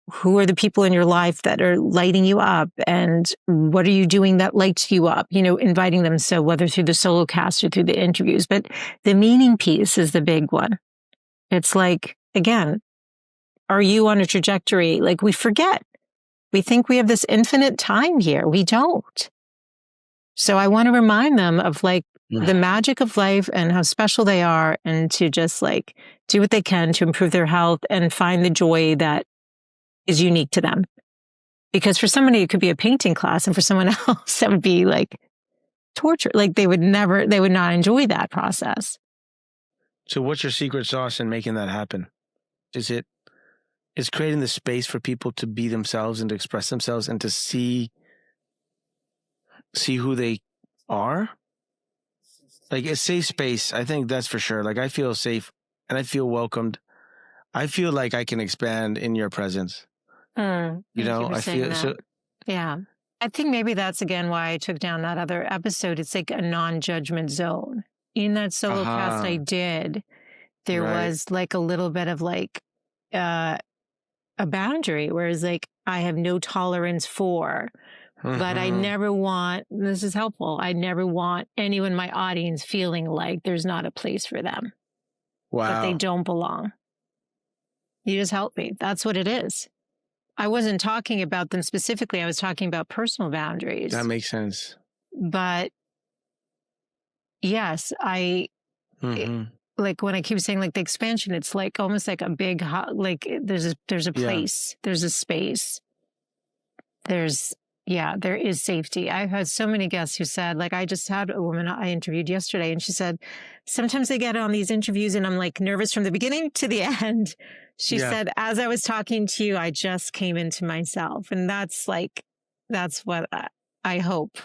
who are the people in your life that are lighting you up? And what are you doing that lights you up? Inviting them. So whether through the solo cast or through the interviews, but the meaning piece is the big one. It's like, again, are you on a trajectory? Like we forget. We think we have this infinite time here. We don't. So I want to remind them of like the magic of life and how special they are and to just like do what they can to improve their health and find the joy that is unique to them. Because for somebody, it could be a painting class and for someone else, that would be like torture. Like they would not enjoy that process. So what's your secret sauce in making that happen? Is creating the space for people to be themselves and to express themselves and to see who they are? Like a safe space. I think that's for sure. Like I feel safe and I feel welcomed. I feel like I can expand in your presence. I feel so. Yeah. I think maybe that's again why I took down that other episode. It's like a non-judgment zone. In that solo cast I did, there was like a little bit of like a boundary, whereas like I have no tolerance for, but I never want, this is helpful, I never want anyone in my audience feeling like there's not a place for them. Wow. That they don't belong. You just help me. That's what it is. I wasn't talking about them specifically. I was talking about personal boundaries. That makes sense. But yes, like when I keep saying like the expansion, it's like almost like a big, like there's a place, there's a space. There is safety. I've had so many guests who said, like, I just had a woman I interviewed yesterday and she said, sometimes I get on these interviews and I'm like nervous from the beginning to the end. She said, as I was talking to you, I just came into myself. And that's what I hope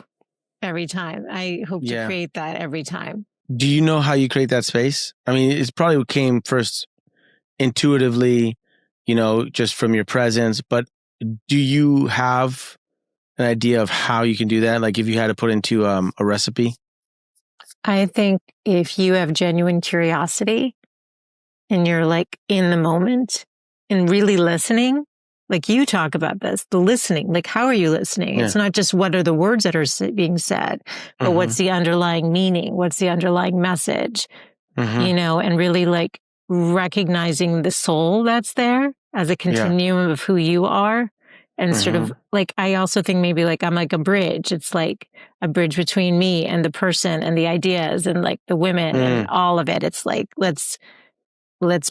every time. I hope to create that every time. Do you know how you create that space? I mean, it probably came first intuitively, just from your presence, but do you have an idea of how you can do that? Like if you had to put into a recipe? I think if you have genuine curiosity and you're like in the moment and really listening, like you talk about this, the listening, like how are you listening? It's not just what are the words that are being said, but what's the underlying meaning? What's the underlying message? And really like recognizing the soul that's there as a continuum of who you are. And sort of like, I also think maybe like I'm like a bridge. It's like a bridge between me and the person and the ideas and like the women and all of it. It's like, let's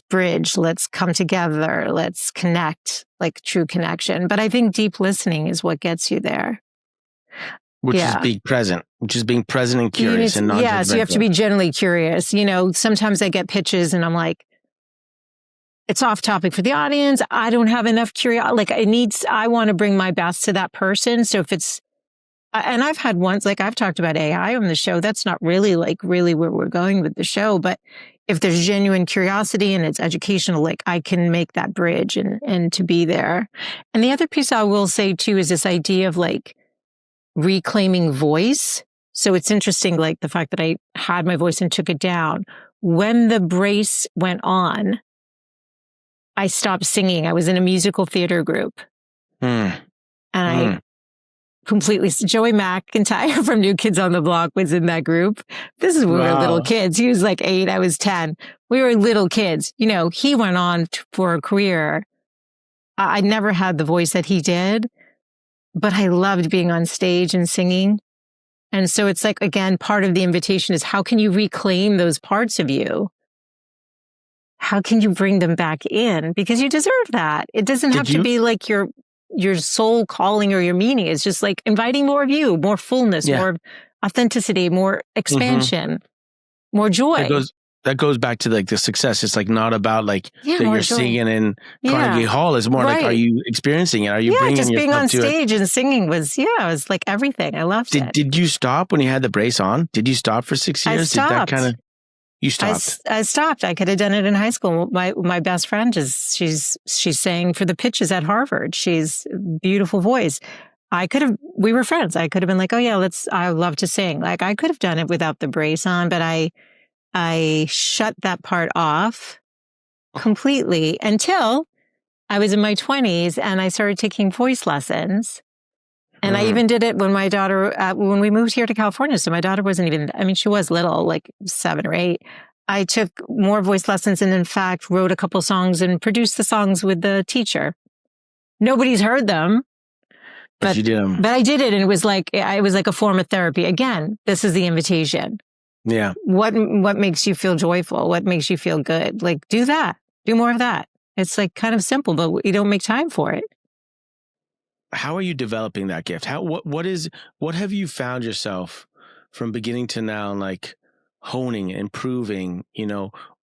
bridge, let's come together, let's connect, like true connection. But I think deep listening is what gets you there. Which is being present, and curious and non-judgmental. Yeah, so you have to be genuinely curious. Sometimes I get pitches and I'm like, it's off topic for the audience. I don't have enough curiosity. Like I want to bring my best to that person. So if it's, and I've had ones, like I've talked about AI on the show. That's not really where we're going with the show. But if there's genuine curiosity and it's educational, like I can make that bridge and to be there. And the other piece I will say too is this idea of like reclaiming voice. So it's interesting, like the fact that I had my voice and took it down. when the brace went on, I stopped singing. I was in a musical theater group. And I completely, Joey McIntyre from New Kids on the Block was in that group. This is when we were little kids. He was like 8, I was 10. We were little kids. You know, he went on for a career. I never had the voice that he did, but I loved being on stage and singing. And so it's like, again, part of the invitation is how can you reclaim those parts of you? How can you bring them back in? Because you deserve that. It doesn't have to be like your soul calling or your meaning. It's just like inviting more of you, more fullness, more authenticity, more expansion, more joy. That goes back to like the success. It's like not about like that you're singing in Carnegie Hall. It's more like, are you experiencing it? Are you bringing just being on stage it? And singing was, it was like everything. I loved it. Did you stop when you had the brace on? Did you stop for 6 years? I stopped. Did that kind of... You stopped. I stopped. I could have done it in high school. My best friend she's sang for the pitches at Harvard. She's a beautiful voice. We were friends. I could have been like, oh yeah, I love to sing. Like I could have done it without the brace on, but I shut that part off completely until I was in my 20s and I started taking voice lessons. And I even did it when my daughter, when we moved here to California. So my daughter wasn't even, she was little, like 7 or 8. I took more voice lessons and in fact wrote a couple songs and produced the songs with the teacher. Nobody's heard them. But you did them. But I did it and it was like a form of therapy. Again, this is the invitation. Yeah. What makes you feel joyful? What makes you feel good? Like do that. Do more of that. It's like kind of simple, but you don't make time for it. How are you developing that gift? What have you found yourself from beginning to now, like honing, improving,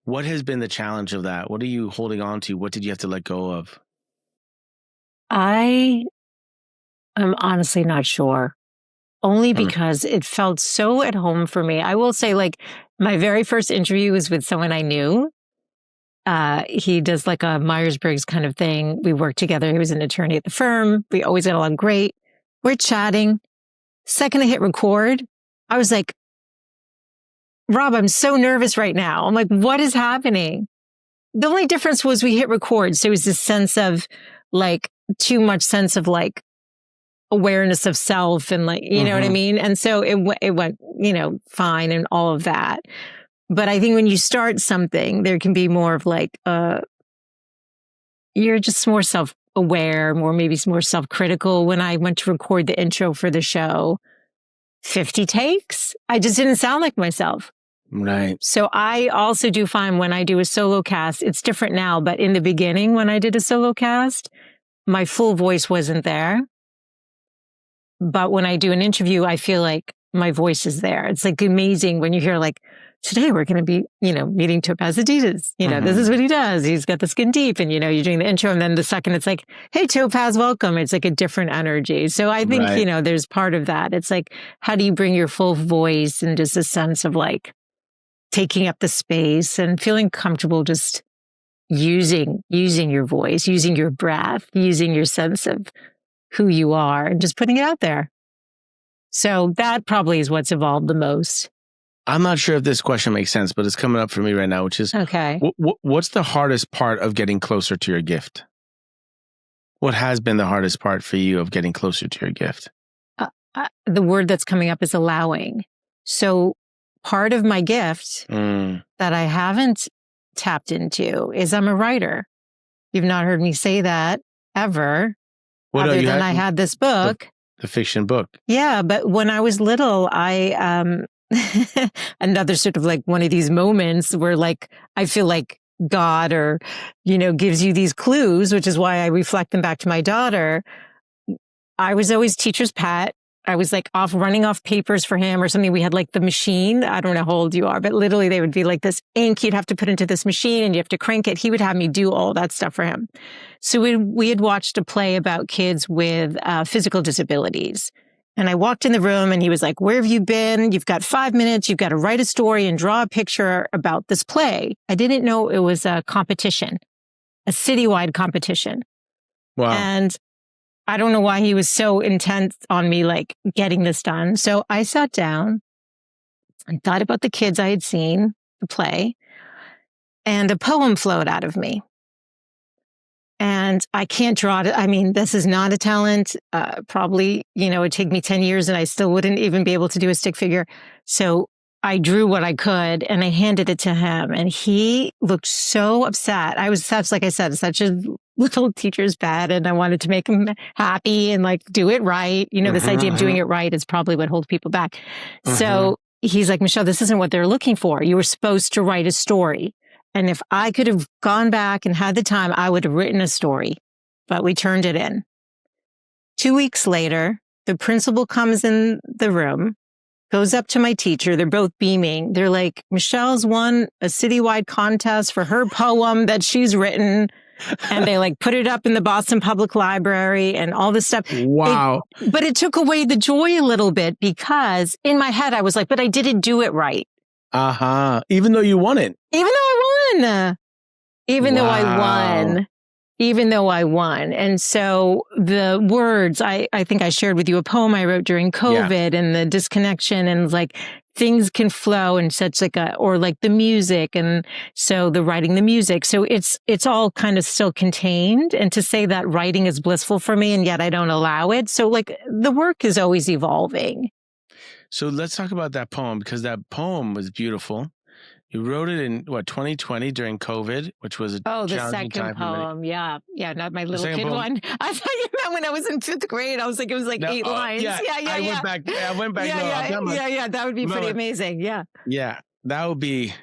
what has been the challenge of that? What are you holding on to? What did you have to let go of? I am honestly not sure. Only because it felt so at home for me. I will say like my very first interview was with someone I knew. He does like a Myers-Briggs kind of thing. We worked together. He was an attorney at the firm. We always got along great. We're chatting. Second I hit record, I was like, Rob, I'm so nervous right now. I'm like, what is happening? The only difference was we hit record. So it was this sense of like too much sense of like awareness of self and like, you know what I mean? And so it went, fine and all of that. But I think when you start something, there can be more of like, you're just more self-aware, maybe more self-critical. When I went to record the intro for the show, 50 takes, I just didn't sound like myself. Right. So I also do find when I do a solo cast, it's different now, but in the beginning, when I did a solo cast, my full voice wasn't there. But when I do an interview, I feel like my voice is there. It's like amazing when you hear like, today we're going to be, meeting Topaz Adizes. This is what he does. He's got the skin deep and, you're doing the intro. And then the second it's like, hey, Topaz, welcome. It's like a different energy. So I think, there's part of that. It's like, how do you bring your full voice and just a sense of like taking up the space and feeling comfortable just using your voice, using your breath, using your sense of who you are and just putting it out there. So that probably is what's evolved the most. I'm not sure if this question makes sense, but it's coming up for me right now, which is, okay. What's the hardest part of getting closer to your gift? What has been the hardest part for you of getting closer to your gift? The word that's coming up is allowing. So part of my gift that I haven't tapped into is I'm a writer. You've not heard me say that ever, other than I had this book. The fiction book. Yeah, but when I was little, another sort of like one of these moments where like, I feel like God or, gives you these clues, which is why I reflect them back to my daughter. I was always teacher's pet. I was like running off papers for him or something. We had like the machine. I don't know how old you are, but literally they would be like this ink you'd have to put into this machine and you have to crank it. He would have me do all that stuff for him. So we had watched a play about kids with physical disabilities. And I walked in the room and he was like, where have you been? You've got 5 minutes. You've got to write a story and draw a picture about this play. I didn't know it was a competition, a citywide competition. Wow. And I don't know why he was so intent on me, like getting this done. So I sat down and thought about the kids I had seen, the play. and a poem flowed out of me. And I can't draw it. I mean, this is not a talent. Probably, it'd take me 10 years and I still wouldn't even be able to do a stick figure. So I drew what I could and I handed it to him and he looked so upset. I was such, like I said, such a little teacher's pet and I wanted to make him happy and like do it right. This idea of doing it right is probably what holds people back. So he's like, Michele, this isn't what they're looking for. You were supposed to write a story. And if I could have gone back and had the time, I would have written a story, but we turned it in. 2 weeks later, the principal comes in the room, goes up to my teacher. They're both beaming. They're like, Michelle's won a citywide contest for her poem that she's written. And they like put it up in the Boston Public Library and all this stuff. Wow. But it took away the joy a little bit because in my head, I was like, but I didn't do it right. Even though you won it. Even though I won. And so the words, I think I shared with you a poem I wrote during COVID and the disconnection and like things can flow and such or like the music. And so the writing the music. So it's all kind of still contained. And to say that writing is blissful for me and yet I don't allow it. So like the work is always evolving. So let's talk about that poem because that poem was beautiful. You wrote it in 2020 during COVID, which was a challenging time. Second poem. Yeah, not my little kid one. I thought you meant when I was in 5th grade. I was like, it was like 8 lines. I went back. Yeah. That would be pretty amazing. Yeah. Yeah, that would be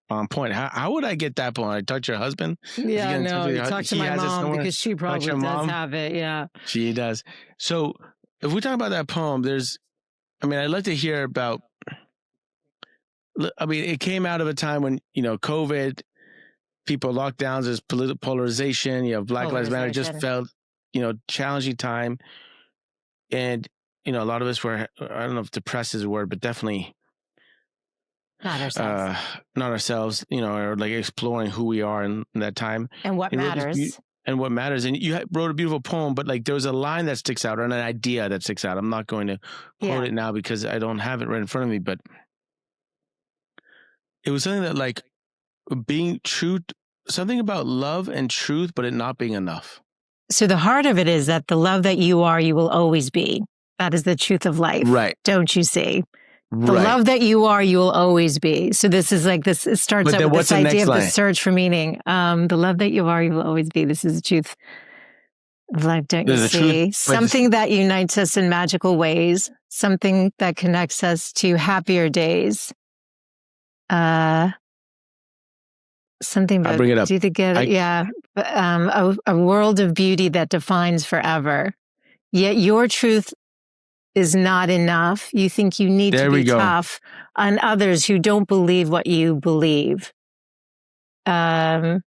on point. How would I get that poem? I talk to your husband. Yeah, no, you talk to my mom because she probably does have it. Yeah, she does. So if we talk about that poem, I'd like to hear about. It came out of a time when, COVID, people lockdowns, there's political polarization, Black Lives Matter just felt, challenging time. And, a lot of us were, I don't know if depressed is a word, but definitely not ourselves, or like exploring who we are in that time. And what matters. And what matters. And you wrote a beautiful poem, but like there was a line that sticks out or an idea that sticks out. I'm not going to quote it now because I don't have it right in front of me, but it was something that like being true, something about love and truth, but it not being enough. So the heart of it is that the love that you are, you will always be. That is the truth of life. Right. Don't you see? The love that you are, you will always be. So this is like this, it starts out with this idea of the search for meaning. The love that you are, you will always be. This is the truth of life. Don't you see? Something that unites us in magical ways. Something that connects us to happier days. Something about, I'll bring it up. Do you get it? A world of beauty that defines forever. Yet your truth is not enough. You think you need to be tough on others who don't believe what you believe. Oh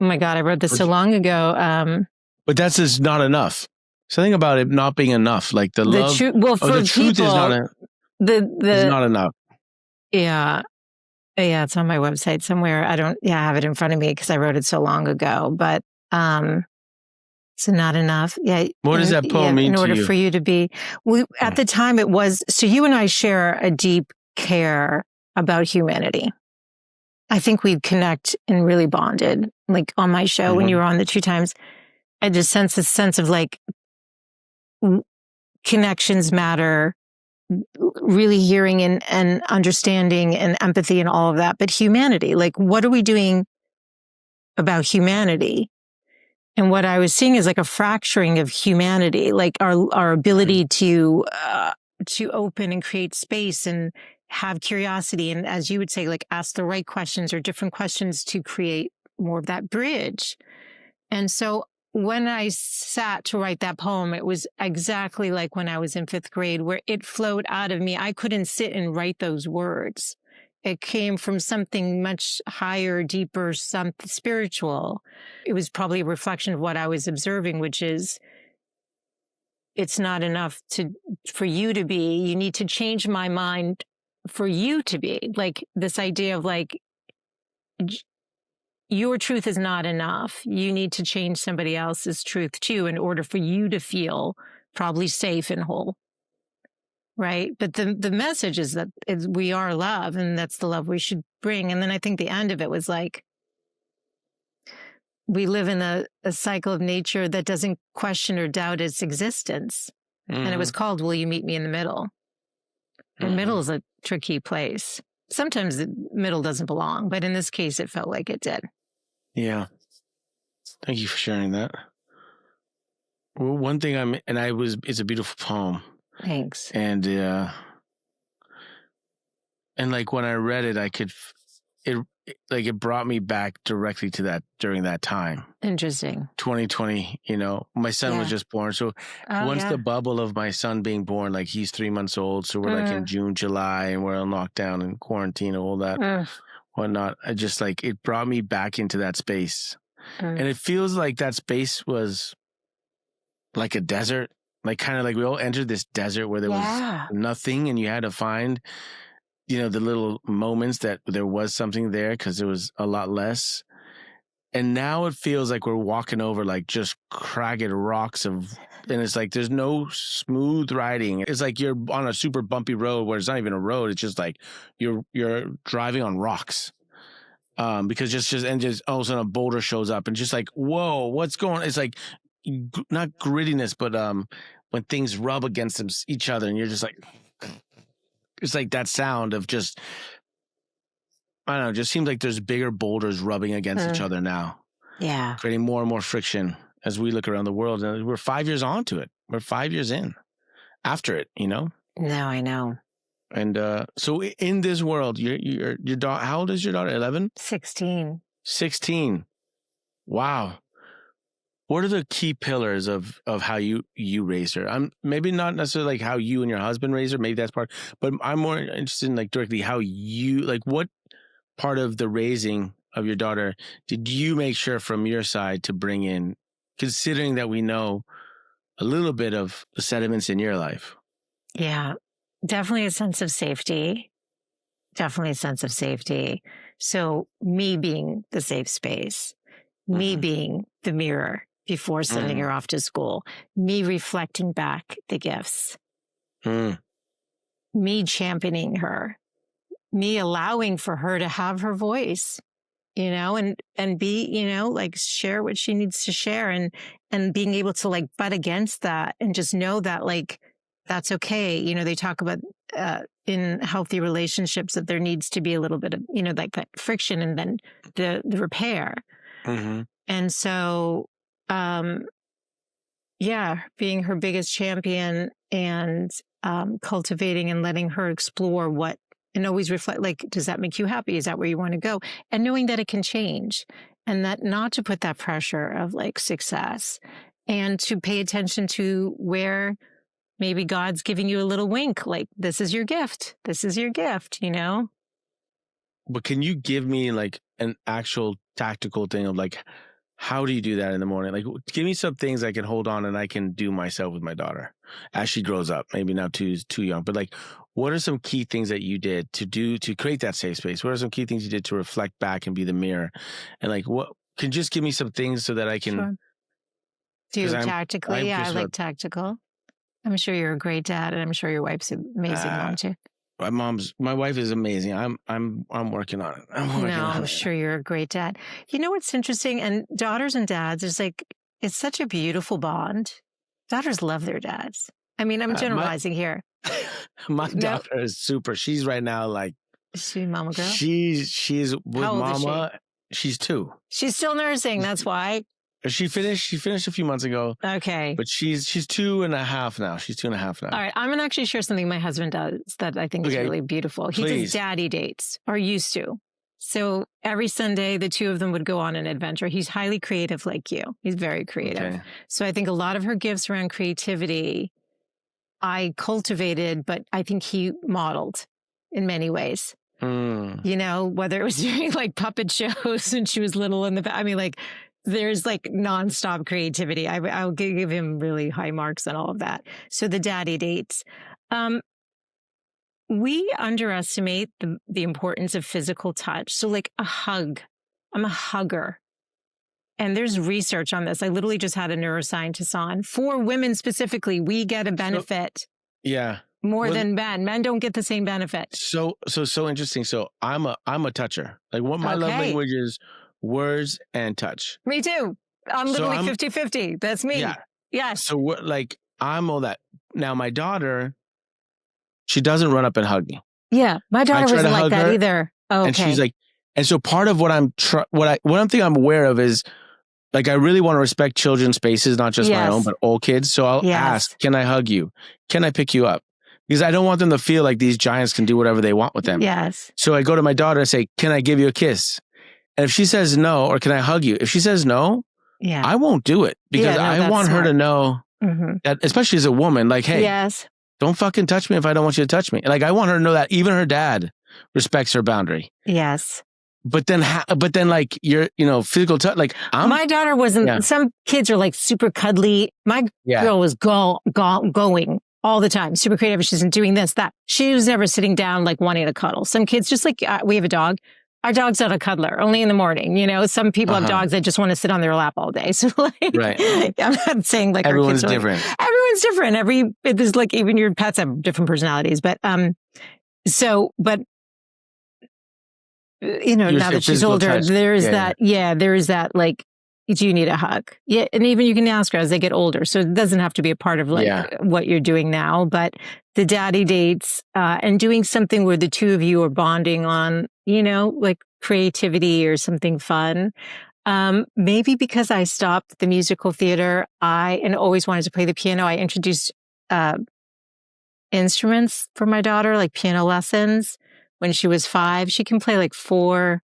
my God, I wrote this so long ago. But that's just not enough. Something about it not being enough, like the love. For the truth people, is not enough. Yeah. Yeah, it's on my website somewhere. I have it in front of me because I wrote it so long ago, but so not enough. Yeah. What does that poem mean to you? In order for you to be, at the time it was, so you and I share a deep care about humanity. I think we connect and really bonded, like on my show when you were on the 2 times. I just sense a sense of like connections matter. Really hearing and understanding and empathy and all of that. But humanity, like what are we doing about humanity? And what I was seeing is like a fracturing of humanity, like our ability to open and create space and have curiosity. And as you would say, like ask the right questions or different questions to create more of that bridge. And so when I sat to write that poem, it was exactly like when I was in 5th grade, where it flowed out of me. I couldn't sit and write those words. It came from something much higher, deeper, something spiritual. It was probably a reflection of what I was observing, which is it's not enough for you to be. You need to change my mind for you to be. Like this idea of like, your truth is not enough. You need to change somebody else's truth too in order for you to feel probably safe and whole. Right? But the message is that we are love and that's the love we should bring. And then I think the end of it was like, we live in a cycle of nature that doesn't question or doubt its existence. Mm-hmm. And it was called, Will You Meet Me in the Middle? And middle is a tricky place. Sometimes the middle doesn't belong, but in this case, it felt like it did. Yeah. Thank you for sharing that. Well, one thing it's a beautiful poem. Thanks. And like when I read it, it brought me back directly to that during that time. Interesting. 2020, my son was just born. So once the bubble of my son being born, like he's 3 months old. So we're like in June, July, and we're on lockdown and quarantine and all that, whatnot. I just it brought me back into that space. And it feels like that space was like a desert, like kind of like we all entered this desert where there was nothing and you had to find, the little moments that there was something there because there was a lot less. And now it feels like we're walking over like just cragged rocks and it's like there's no smooth riding. It's like you're on a super bumpy road where it's not even a road. It's just like you're driving on rocks. Because just all of a sudden a boulder shows up and just like, whoa, what's going on? It's like not grittiness, but when things rub against each other and you're just like, it's like that sound of just, I don't know, it just seems like there's bigger boulders rubbing against each other now. Yeah. Creating more and more friction as we look around the world. And we're 5 years on to it. We're 5 years in after it, No, I know. And so in this world, your daughter, how old is your daughter? 11? 16. 16. Wow. What are the key pillars of how you raised her? I'm maybe not necessarily like how you and your husband raised her. Maybe that's part, but I'm more interested in like directly how you, like what part of the raising of your daughter did you make sure from your side to bring in, considering that we know a little bit of the sediments in your life? Yeah. Definitely a sense of safety. So me being the safe space, me being the mirror before sending her off to school, me reflecting back the gifts, me championing her, me allowing for her to have her voice, and be, like share what she needs to share and being able to like butt against that and just know that like, that's okay. They talk about in healthy relationships that there needs to be a little bit of, like that friction and then the repair. Mm-hmm. And so, being her biggest champion and cultivating and letting her explore and always reflect, like, does that make you happy? Is that where you want to go? And knowing that it can change and that not to put that pressure of like success and to pay attention to where maybe God's giving you a little wink, like, this is your gift. This is your gift, But can you give me like an actual tactical thing of like, how do you do that in the morning? Like, give me some things I can hold on and I can do myself with my daughter as she grows up. Maybe now too young, but like, what are some key things that you did to create that safe space? What are some key things you did to reflect back and be the mirror? And like, what can just give me some things so that I can do tactically? I like tactical. I'm sure you're a great dad, and I'm sure your wife's an amazing mom too. My wife is amazing. I'm working on it. I'm sure you're a great dad. You know what's interesting? And daughters and dads, it's such a beautiful bond. Daughters love their dads. I mean, I'm generalizing here. My daughter is super. She's right now like. Is she mama girl? She's with How old mama. Is she? She's 2. She's still nursing. That's why. She finished a few months ago. Okay. But she's 2.5 now. She's 2.5 now. All right. I'm going to actually share something my husband does that I think is really beautiful. He does daddy dates, or used to. So every Sunday, the two of them would go on an adventure. He's highly creative like you. He's very creative. Okay. So I think a lot of her gifts around creativity, I cultivated, but I think he modeled in many ways. Whether it was doing like puppet shows when she was little there's like nonstop creativity. I'll give him really high marks on all of that. So the daddy dates. We underestimate the importance of physical touch. So like a hug. I'm a hugger. And there's research on this. I literally just had a neuroscientist on. For women specifically, we get a benefit. More than men. Men don't get the same benefit. So interesting. So I'm a toucher. Like what my love language is words and touch. Me too. I'm literally 50-50. That's me. Yeah. Yes. So I'm all that. Now my daughter, she doesn't run up and hug me. Yeah. My daughter wasn't like that either. Oh, okay. And she's like, and so part of what I'm aware of is like, I really want to respect children's spaces, not just my own, but all kids. So I'll ask, can I hug you? Can I pick you up? Because I don't want them to feel like these giants can do whatever they want with them. Yes. So I go to my daughter and say, can I give you a kiss? And if she says no, or can I hug you? If she says no, I won't do it because I want her to know that, especially as a woman, like, hey, don't fucking touch me if I don't want you to touch me. Like, I want her to know that even her dad respects her boundary. Yes. But then like your, physical touch, like my daughter wasn't, some kids are like super cuddly. My girl was going all the time, super creative. She's doing this, that. She was never sitting down, like wanting to cuddle. Some kids, just like we have a dog. Our dog's not a cuddler, only in the morning. Some people have dogs that just want to sit on their lap all day. So like, I'm not saying like everyone's different. Everyone's different. There's like, even your pets have different personalities. But, now that she's older, touch. There is that like, do you need a hug? Yeah. And even you can ask her as they get older. So it doesn't have to be a part of like what you're doing now, but the daddy dates, and doing something where the two of you are bonding on, like creativity or something fun. Maybe because I stopped the musical theater, and always wanted to play the piano. I introduced, instruments for my daughter, like piano lessons when she was 5. She can play like 4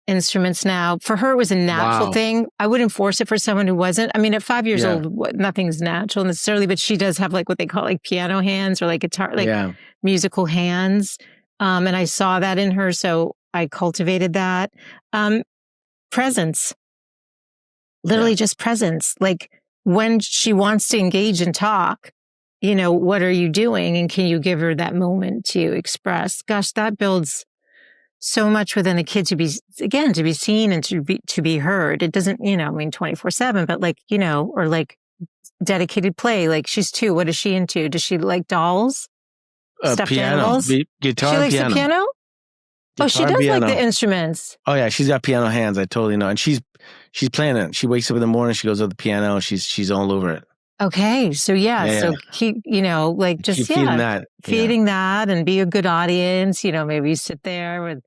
instruments now. For her, it was a natural thing. I wouldn't force it for someone who wasn't. I mean, at 5 years old, nothing's natural necessarily, but she does have like what they call like piano hands or like guitar, like musical hands. And I saw that in her. So I cultivated that. Presence, literally just presence. Like when she wants to engage and talk, what are you doing? And can you give her that moment to express? Gosh, that builds so much within a kid to be seen and to be heard. It doesn't, 24/7, but like, or like dedicated play. Like she's 2. What is she into? Does she like dolls? Stuffed piano, animals? guitar, she likes piano. The piano? Oh, she does like the instruments. Oh yeah, she's got piano hands. I totally know. And she's playing it. She wakes up in the morning, she goes to the piano, and she's all over it. Okay. So so keep, like just, feeding that and be a good audience, maybe you sit there with.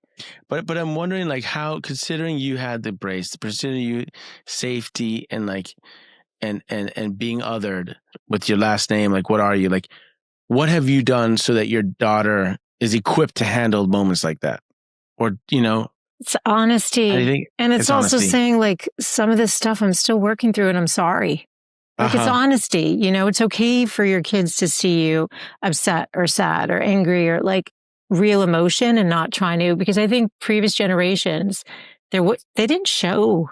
But I'm wondering like how, considering you had the brace, considering you safety and like, and being othered with your last name, like what are you? Like, what have you done so that your daughter is equipped to handle moments like that? Or, It's honesty. And it's also honesty. Saying like some of this stuff I'm still working through and I'm sorry. Like it's honesty, it's okay for your kids to see you upset or sad or angry or like real emotion and not trying to, because I think previous generations, they didn't show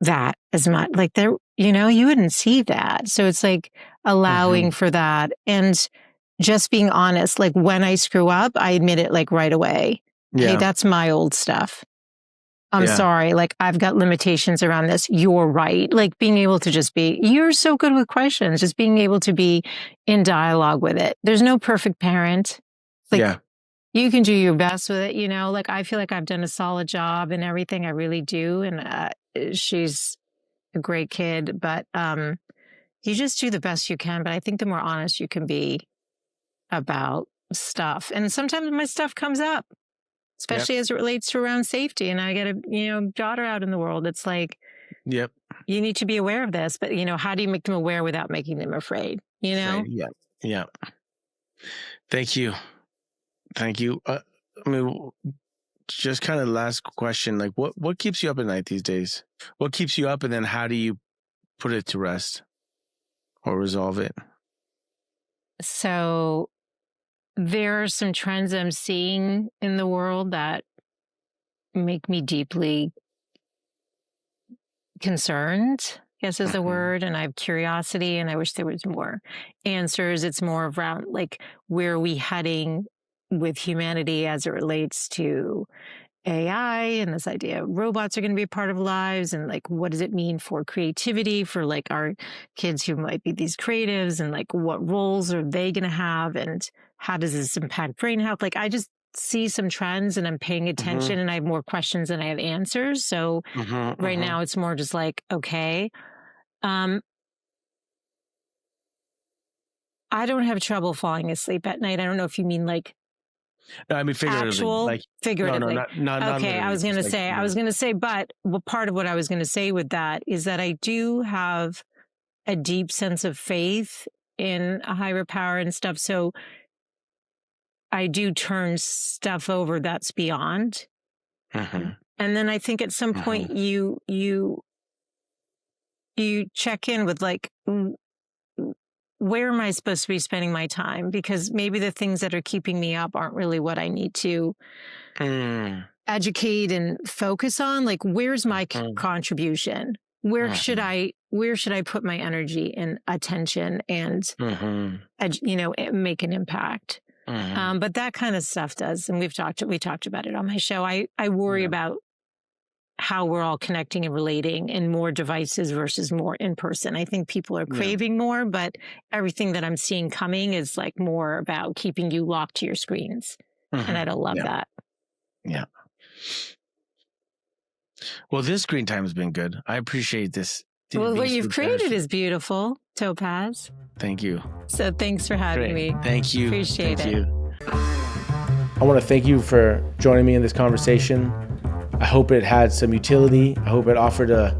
that as much. Like you wouldn't see that. So it's like allowing for that and just being honest. Like when I screw up, I admit it like right away. Yeah. Hey, that's my old stuff. I'm sorry. Like I've got limitations around this. You're right. Like being able to just you're so good with questions, just being able to be in dialogue with it. There's no perfect parent. Like you can do your best with it. Like I feel like I've done a solid job and everything. I really do. And she's a great kid, but you just do the best you can. But I think the more honest you can be about stuff. And sometimes my stuff comes up. Especially as it relates to around safety. And I get a, daughter out in the world. It's like, you need to be aware of this, but how do you make them aware without making them afraid? Yeah. Thank you. I mean, just kind of last question, like what keeps you up at night these days? What keeps you up? And then how do you put it to rest or resolve it? So there are some trends I'm seeing in the world that make me deeply concerned, I guess is the word. And I have curiosity and I wish there was more answers. It's more around like, where are we heading with humanity as it relates to AI and this idea of robots are going to be a part of lives, and like what does it mean for creativity for like our kids who might be these creatives, and like what roles are they going to have, and how does this impact brain health? Like see some trends and I'm paying attention and I have more questions than I have answers. So right now it's more just like, okay. I don't have trouble falling asleep at night. I don't know if you mean like no, I mean figuratively. Figuratively. No, not okay, I was going to say, but part of what I was going to say with that is that I do have a deep sense of faith in a higher power and stuff. So I do turn stuff over that's beyond. And then I think at some point you check in with like, where am I supposed to be spending my time? Because maybe the things that are keeping me up aren't really what I need to educate and focus on. Like, where's my contribution? Where should I put my energy and attention and, make an impact? But that kind of stuff does. And we talked about it on my show. I worry about how we're all connecting and relating and more devices versus more in person. I think people are craving more, but everything that I'm seeing coming is like more about keeping you locked to your screens. And I don't love that. Yeah. Well, this screen time has been good. I appreciate this. Well, what you've created is beautiful, Topaz. Thank you. So thanks for having me. Thank you. Appreciate it. I want to thank you for joining me in this conversation. I hope it had some utility. I hope it offered a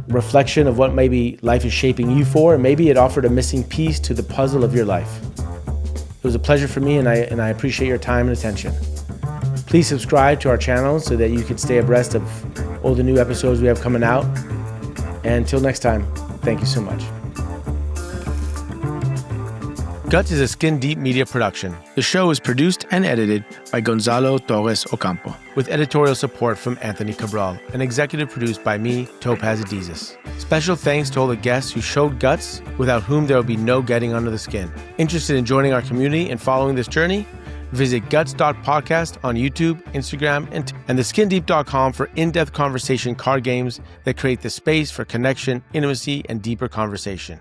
reflection of what maybe life is shaping you for, and maybe it offered a missing piece to the puzzle of your life. It was a pleasure for me, and I appreciate your time and attention. Please subscribe to our channel so that you can stay abreast of all the new episodes we have coming out. And until next time, thank you so much. Guts is a Skin Deep media production. The show is produced and edited by Gonzalo Torres Ocampo, with editorial support from Anthony Cabral, and executive produced by me, Topaz Adizes. Special thanks to all the guests who showed guts, without whom there will be no getting under the skin. Interested in joining our community and following this journey? Visit guts.podcast on YouTube, Instagram, and theskindeep.com for in-depth conversation card games that create the space for connection, intimacy, and deeper conversation.